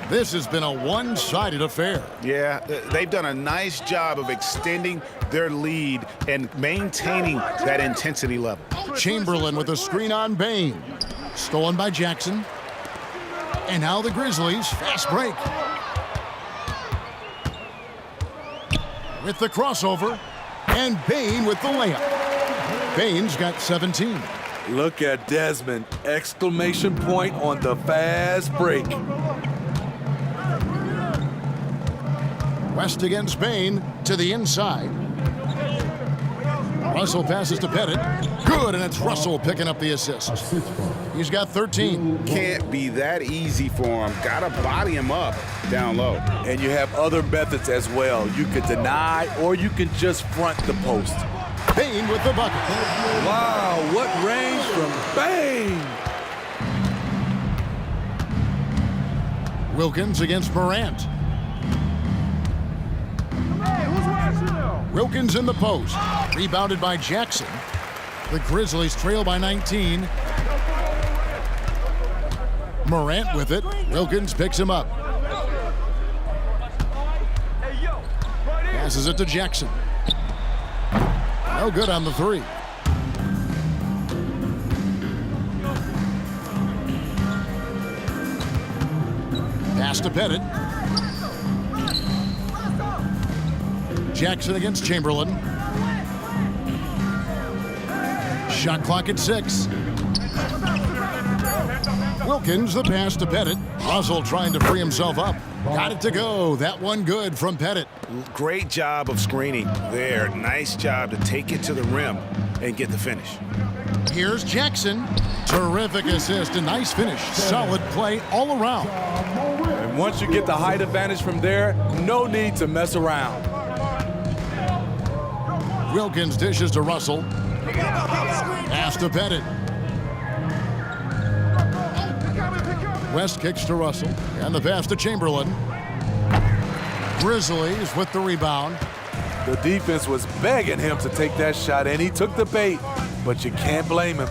This has been a one-sided affair. Yeah, they've done a nice job of extending their lead and maintaining that intensity level. Chamberlain with a screen on Bain. Stolen by Jackson. And now the Grizzlies, fast break. With the crossover, and Bain with the layup. Bain's got 17. Look at Desmond, exclamation point on the fast break. West against Bain to the inside. Russell passes to Pettit. Good, and it's Russell picking up the assist. He's got 13. Can't be that easy for him. Gotta body him up down low. And you have other methods as well. You can deny or you can just front the post. Bain with the bucket. Wow, what range from Bain! Wilkins against Morant. Wilkins in the post. Rebounded by Jackson. The Grizzlies trail by 19. Morant with it. Wilkins picks him up. Passes it to Jackson. No good on the three. Pass to Pettit. Jackson against Chamberlain. Shot clock at 6. Wilkins, the pass to Pettit. Russell trying to free himself up. Got it to go. That one good from Pettit. Great job of screening there. Nice job to take it to the rim and get the finish. Here's Jackson. Terrific assist, a nice finish. Solid play all around. And once you get the height advantage from there, no need to mess around. Wilkins dishes to Russell. Pass to Pettit. West kicks to Russell. And the pass to Chamberlain. Grizzlies with the rebound. The defense was begging him to take that shot, and he took the bait, but you can't blame him.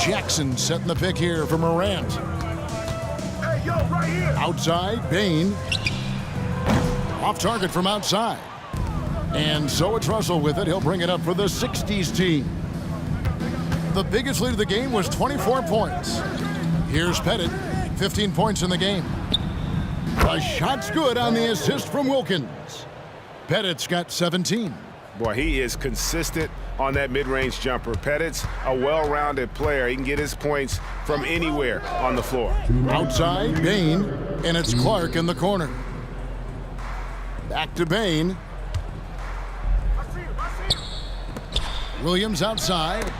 Jackson setting the pick here for Morant. Outside, Bain. Off target from outside. And so it's Russell with it. He'll bring it up for the 60's team. The biggest lead of the game was 24 points. Here's Pettit, 15 points in the game. A shot's good on the assist from Wilkins. Pettit's got 17. Boy, he is consistent on that mid-range jumper. Pettit's a well-rounded player. He can get his points from anywhere on the floor. Outside, Bain, and it's Clark in the corner. Back to Bain. Williams outside,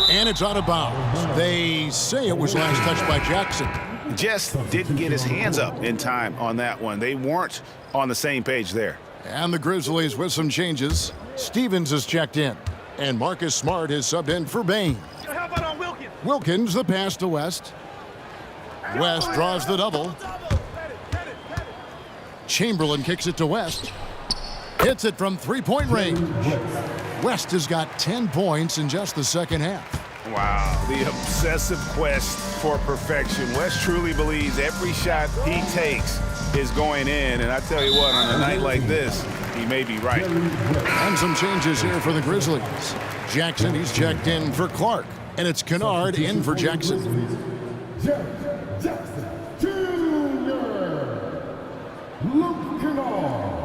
and it's out of bounds. They say it was last touched by Jackson. Just didn't get his hands up in time on that one. They weren't on the same page there. And the Grizzlies with some changes. Stevens is checked in, and Marcus Smart is subbed in for Bain. How about on Wilkins? Wilkins, the pass to West. West draws the double. Chamberlain kicks it to West. Hits it from three-point range. West has got 10 points in just the second half. Wow, the obsessive quest for perfection. West truly believes every shot he takes is going in, and I tell you what, on a night like this, he may be right. And some changes here for the Grizzlies. Jackson, he's checked in for Clark, and it's Kennard in for Jackson. Jackson Jr. Luke Kennard.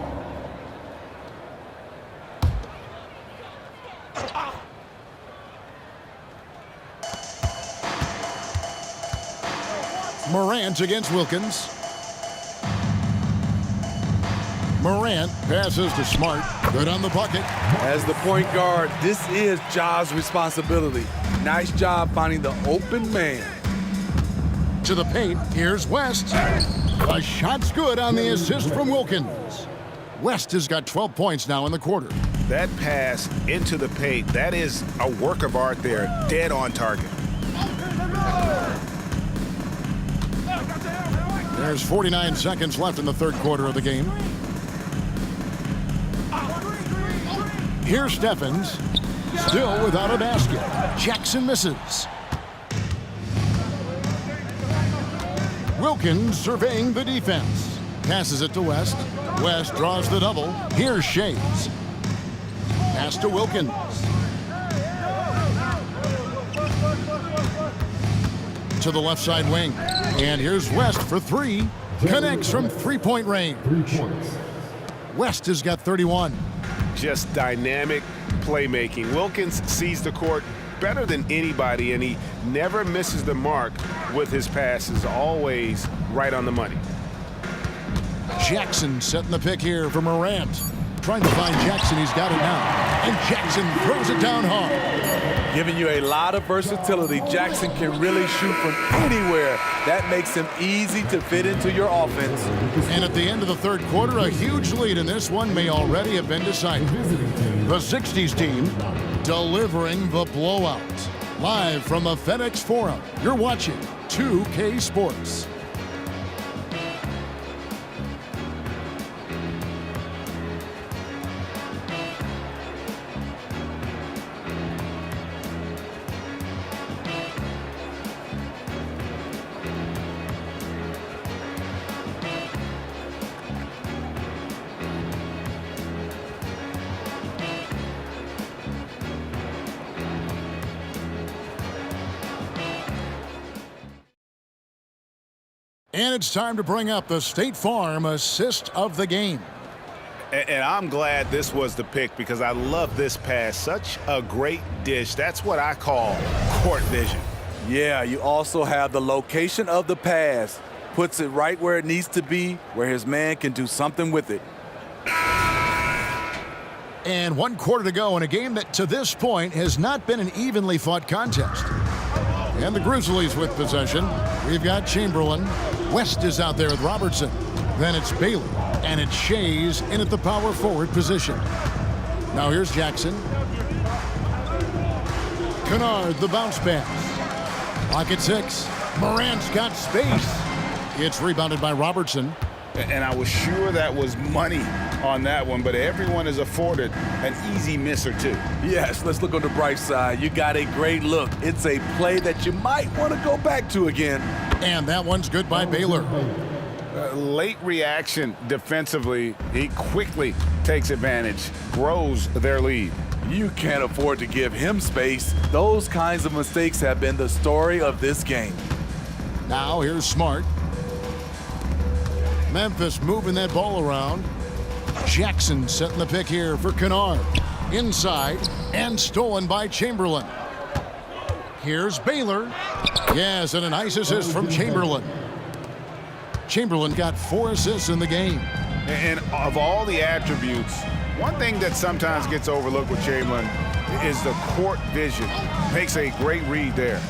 Morant against Wilkins. Morant passes to Smart. Good on the bucket. As the point guard, this is Ja's responsibility. Nice job finding the open man. To the paint, here's West. A shot's good on the assist from Wilkins. West has got 12 points now in the quarter. That pass into the paint, that is a work of art there, dead on target. There's 49 seconds left in the third quarter of the game. Here's Stephens, still without a basket. Jackson misses. Wilkins surveying the defense. Passes it to West. West draws the double. Here's Shays. Pass to Wilkins. To the left side wing. And here's West for three. Connects from three-point range. West has got 31. Just dynamic playmaking. Wilkins sees the court better than anybody, and he never misses the mark with his passes. Always right on the money. Jackson setting the pick here for Morant. Trying to find Jackson. He's got it now. And Jackson throws it down hard. Giving you a lot of versatility. Jackson can really shoot from anywhere. That makes him easy to fit into your offense. And at the end of the third quarter, a huge lead in this one may already have been decided. The 60's team delivering the blowout. Live from the FedEx Forum, you're watching 2K Sports. And it's time to bring up the State Farm assist of the game. And I'm glad this was the pick because I love this pass. Such a great dish. That's what I call court vision. Yeah, you also have the location of the pass. Puts it right where it needs to be, where his man can do something with it. And 1 quarter to go in a game that to this point has not been an evenly fought contest. And the Grizzlies with possession. We've got Chamberlain. West is out there with Robertson. Then it's Baylor. And it's Shays in at the power forward position. Now here's Jackson. Kennard, the bounce pass. Pocket 6. Morant's got space. It's rebounded by Robertson. And I was sure that was money on that one, but everyone is afforded an easy miss or two. Yes, let's look on the bright side. You got a great look. It's a play that you might want to go back to again. And that one's good by Baylor. Late reaction defensively. He quickly takes advantage, grows their lead. You can't afford to give him space. Those kinds of mistakes have been the story of this game. Now here's Smart. Memphis moving that ball around. Jackson setting the pick here for Kennard. Inside and stolen by Chamberlain. Here's Baylor. Yes, and a nice assist from Chamberlain. Chamberlain got 4 assists in the game. And of all the attributes, one thing that sometimes gets overlooked with Chamberlain is the court vision. Makes a great read there.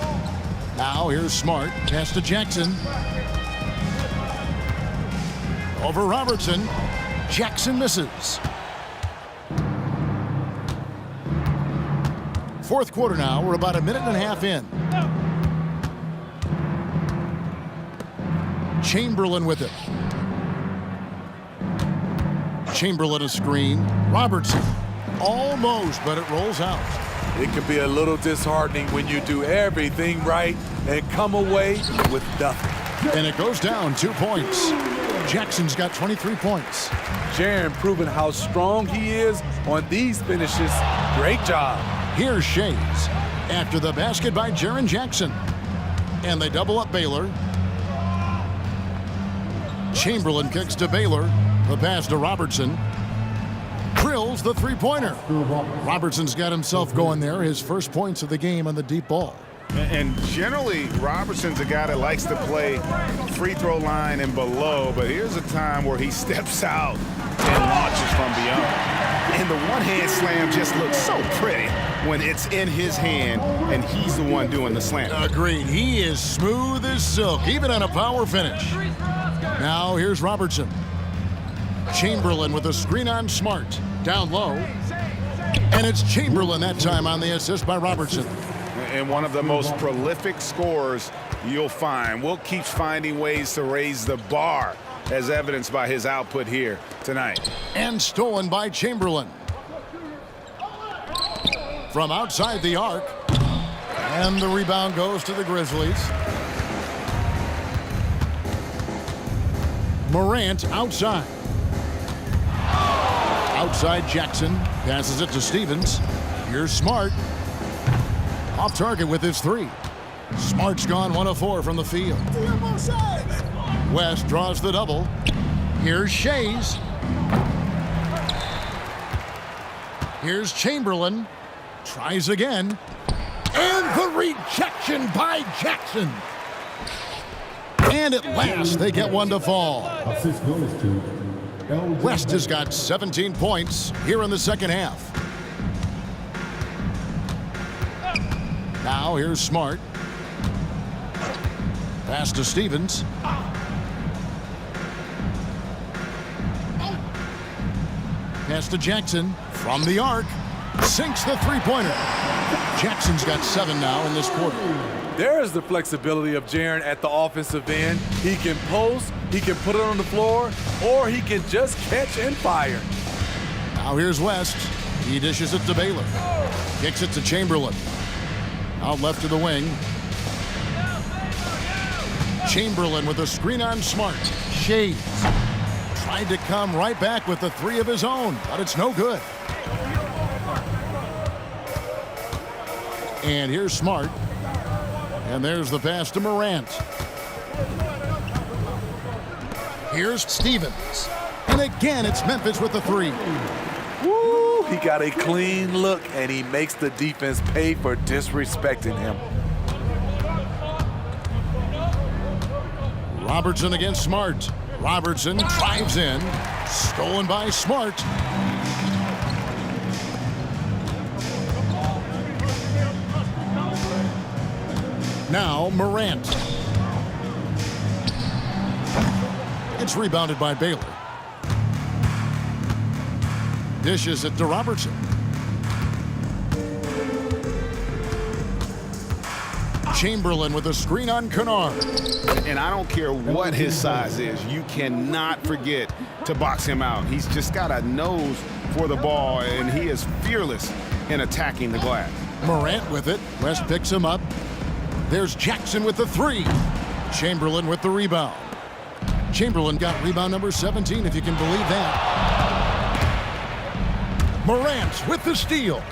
Now here's Smart. Pass to Jackson. Over Robertson. Jackson misses. 4th quarter now. We're about a minute and a half in. Chamberlain with it. Chamberlain a screen. Robertson. Almost, but it rolls out. It can be a little disheartening when you do everything right and come away with nothing. And it goes down 2 points. Jackson's got 23 points. Jaren proving how strong he is on these finishes. Great job. Here's Shays after the basket by Jaren Jackson. And they double up Baylor. Chamberlain kicks to Baylor. The pass to Robertson. Drills the three-pointer. Robertson's got himself going there. His first points of the game on the deep ball. And generally, Robertson's a guy that likes to play free throw line and below, but here's a time where he steps out and launches from beyond. And the one-hand slam just looks so pretty when it's in his hand and he's the one doing the slam. Agreed. He is smooth as silk, even on a power finish. Now here's Robertson. Chamberlain with a screen on Smart. Down low. And it's Chamberlain that time on the assist by Robertson. And one of the most prolific scorers you'll find. Will keeps finding ways to raise the bar, as evidenced by his output here tonight. And stolen by Chamberlain. From outside the arc. And the rebound goes to the Grizzlies. Morant outside. Outside Jackson. Passes it to Stevens. Here's Smart. Off target with his 3. Smart's gone 1 of 4 from the field. West draws the double. Here's Shays. Here's Chamberlain. Tries again. And the rejection by Jackson. And at last they get one to fall. Assist goes to West has got 17 points here in the second half. Now here's Smart. Pass to Stevens. Pass to Jackson from the arc. Sinks the three-pointer. Jackson's got 7 now in this quarter. There's the flexibility of Jaren at the offensive end. He can post, he can put it on the floor, or he can just catch and fire. Now here's West. He dishes it to Baylor. Kicks it to Chamberlain. Out left to the wing. Chamberlain with a screen on Smart. Shays tried to come right back with the 3 of his own, but it's no good. And here's Smart. And there's the pass to Morant. Here's Stevens. And again, it's Memphis with the 3. Woo! He got a clean look, and he makes the defense pay for disrespecting him. Robertson against Smart. Robertson drives in. Stolen by Smart. Now Morant. It's rebounded by Baylor. Dishes it to Robertson. Chamberlain with a screen on Kennard. And I don't care what his size is, you cannot forget to box him out. He's just got a nose for the ball, and he is fearless in attacking the glass. Morant with it. West picks him up. There's Jackson with the three. Chamberlain with the rebound. Chamberlain got rebound number 17, if you can believe that. Morant with the steal.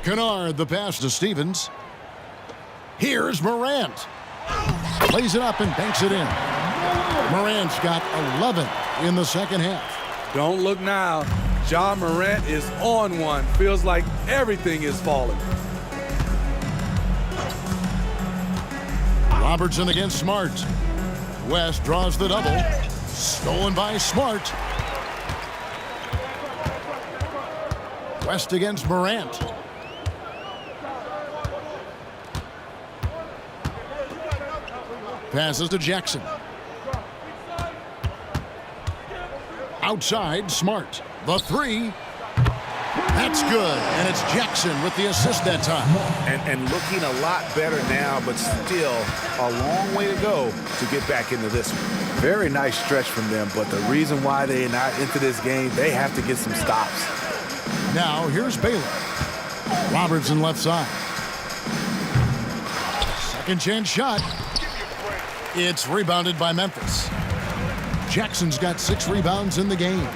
Kennard, the pass to Stevens. Here's Morant. Plays it up and banks it in. Morant's got 11 in the second half. Don't look now. Ja Morant is on one. Feels like everything is falling. Robertson against Smart. West draws the double. Stolen by Smart. West against Morant. Passes to Jackson. Outside, Smart. The three. That's good. And it's Jackson with the assist that time. And looking a lot better now, but still a long way to go to get back into this one. Very nice stretch from them, but the reason why they are not into this game, they have to get some stops. Now, here's Baylor. Robertson left side. Second chance shot. It's rebounded by Memphis. Jackson's got 6 rebounds in the game.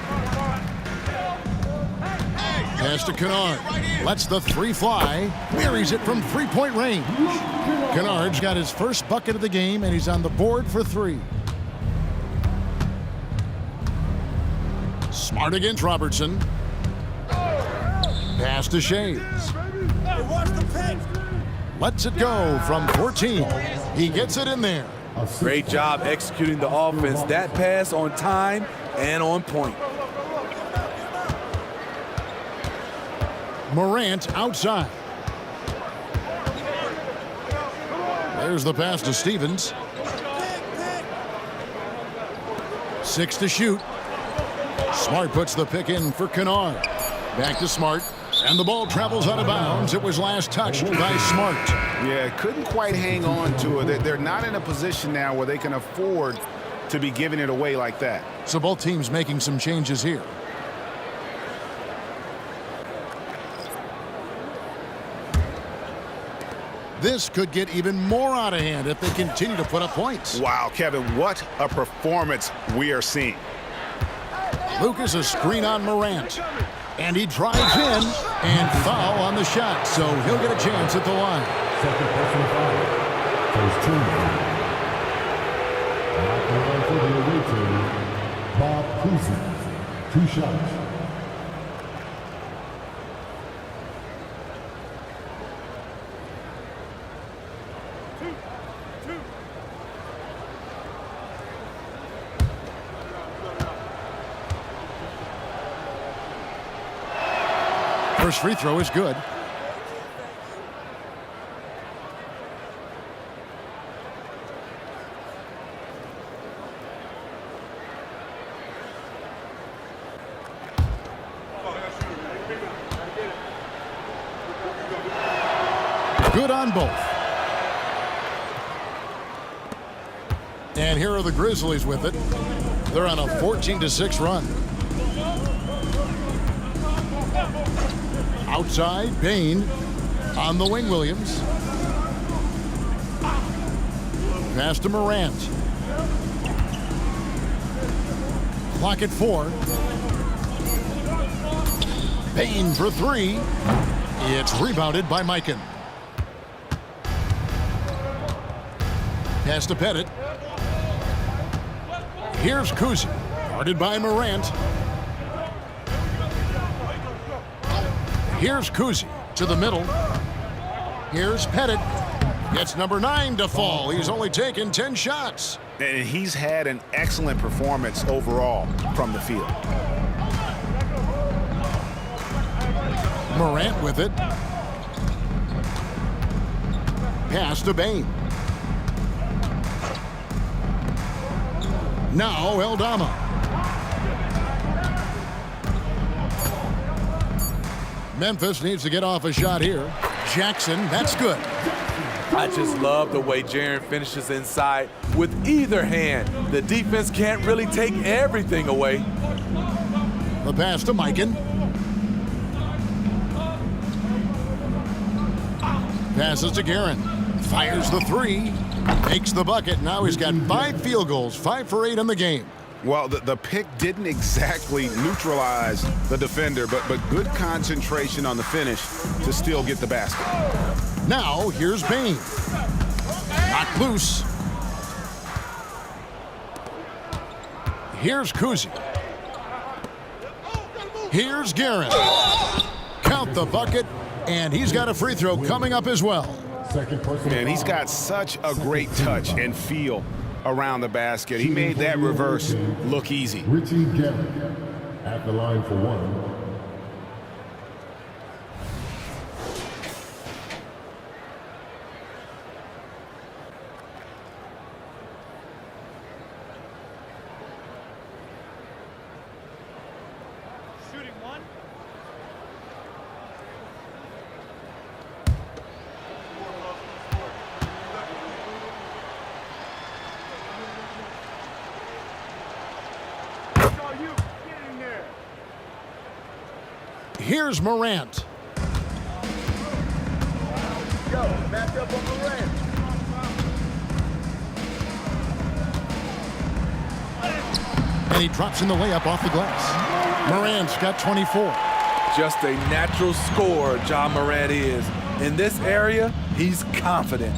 Pass to Kennard. Lets the three fly. Buries it from three-point range. Kennard's got his first bucket of the game, and he's on the board for 3. Smart against Robertson. Pass to Shays. Lets it go from 14. He gets it in there. Great job executing the offense. That pass on time and on point. Morant outside. There's the pass to Stevens. 6 to shoot. Smart puts the pick in for Kennard. Back to Smart. And the ball travels out of bounds. It was last touched by Smart. Yeah, couldn't quite hang on to it. They're not in a position now where they can afford to be giving it away like that. So both teams making some changes here. This could get even more out of hand if they continue to put up points. Wow, Kevin, what a performance we are seeing. Lucas, a screen on Morant. And he drives in and foul on the shot. So he'll get a chance at the line. Second personal foul. First team. Knocking on for the away team, Bob Cousins. 2 shots. First free throw is good. Good on both. And here are the Grizzlies with it. They're on a 14-6 run. Outside, Bain on the wing, Williams. Pass to Morant. Clock at 4. Bain for 3. It's rebounded by Mikan. Pass to Pettit. Here's Kuzi, guarded by Morant. Here's Kuzi to the middle. Here's Pettit. Gets number 9 to fall. He's only taken 10 shots. And he's had an excellent performance overall from the field. Morant with it. Pass to Bain. Now Eldama. Memphis needs to get off a shot here. Jackson, that's good. I just love the way Jaren finishes inside with either hand. The defense can't really take everything away. The pass to Mikan. Passes to Guerin. Fires the three. Makes the bucket. Now he's got 5 field goals, 5 for 8 in the game. Well, the pick didn't exactly neutralize the defender, but good concentration on the finish to still get the basket. Now here's Bain. Knocked loose. Here's Kuzi. Here's Guerin. Count the bucket, and he's got a free throw coming up as well. Man, he's got such a great touch and feel around the basket. He made that reverse look easy. Richie Guerin at the line for one. Here's Morant. Back up on Morant. And he drops in the layup off the glass. Morant's got 24. Just a natural scorer, Ja Morant is. In this area, he's confident.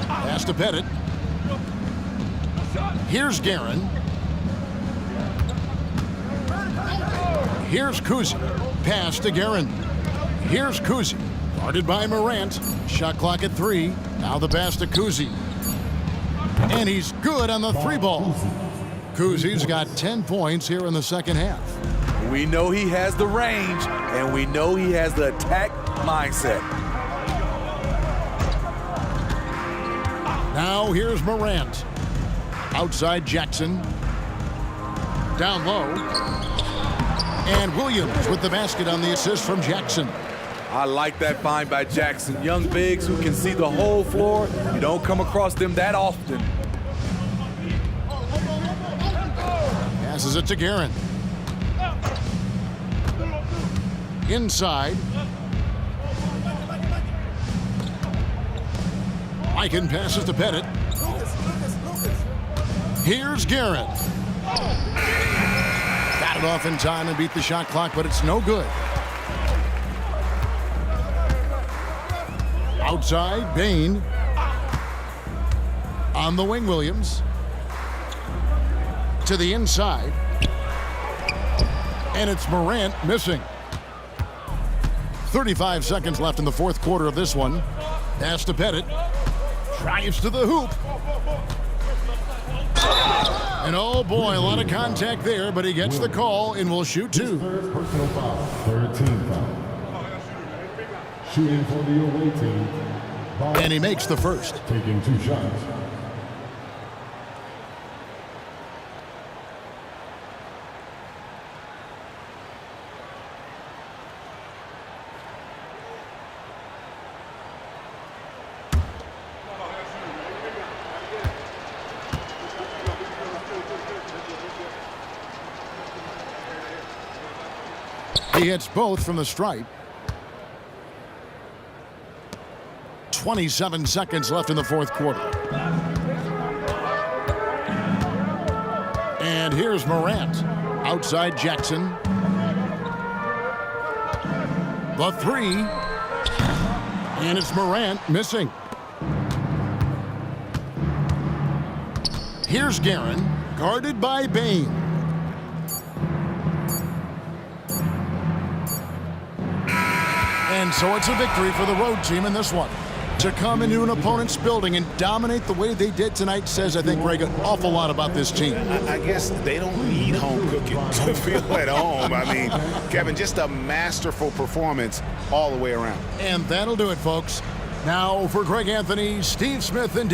Pass to Pettit. Here's Guerin. Here's Kuzi. Pass to Guerin. Here's Kuzi. Guarded by Morant. Shot clock at 3. Now the pass to Kuzi. And he's good on the 3-ball. Kuzi's got 10 points here in the second half. We know he has the range, and we know he has the attack mindset. Now here's Morant. Outside Jackson. Down low. And Williams with the basket on the assist from Jackson. I like that find by Jackson. Young bigs who can see the whole floor. You don't come across them that often. Passes it to Guerin. Inside. Mikan passes to Pettit. Here's Guerin. Got it off in time and beat the shot clock, but it's no good. Outside, Bain. On the wing, Williams. To the inside. And it's Morant missing. 35 seconds left in the fourth quarter of this one. Pass to Pettit. Drives to the hoop. And oh boy, a lot of contact there, but he gets the call and will shoot 2. Third personal foul. 13 foul. Shooting for the away team. And he makes the first. Taking 2 shots. He hits both from the stripe. 27 seconds left in the fourth quarter. And here's Morant. Outside Jackson. The 3. And it's Morant missing. Here's Guerin, guarded by Bain. And so it's a victory for the road team in this one. To come into an opponent's building and dominate the way they did tonight says, I think, Greg, an awful lot about this team. I guess they don't need home cooking to feel at home. I mean, Kevin, just a masterful performance all the way around. And that'll do it, folks. Now for Greg Anthony, Steve Smith, and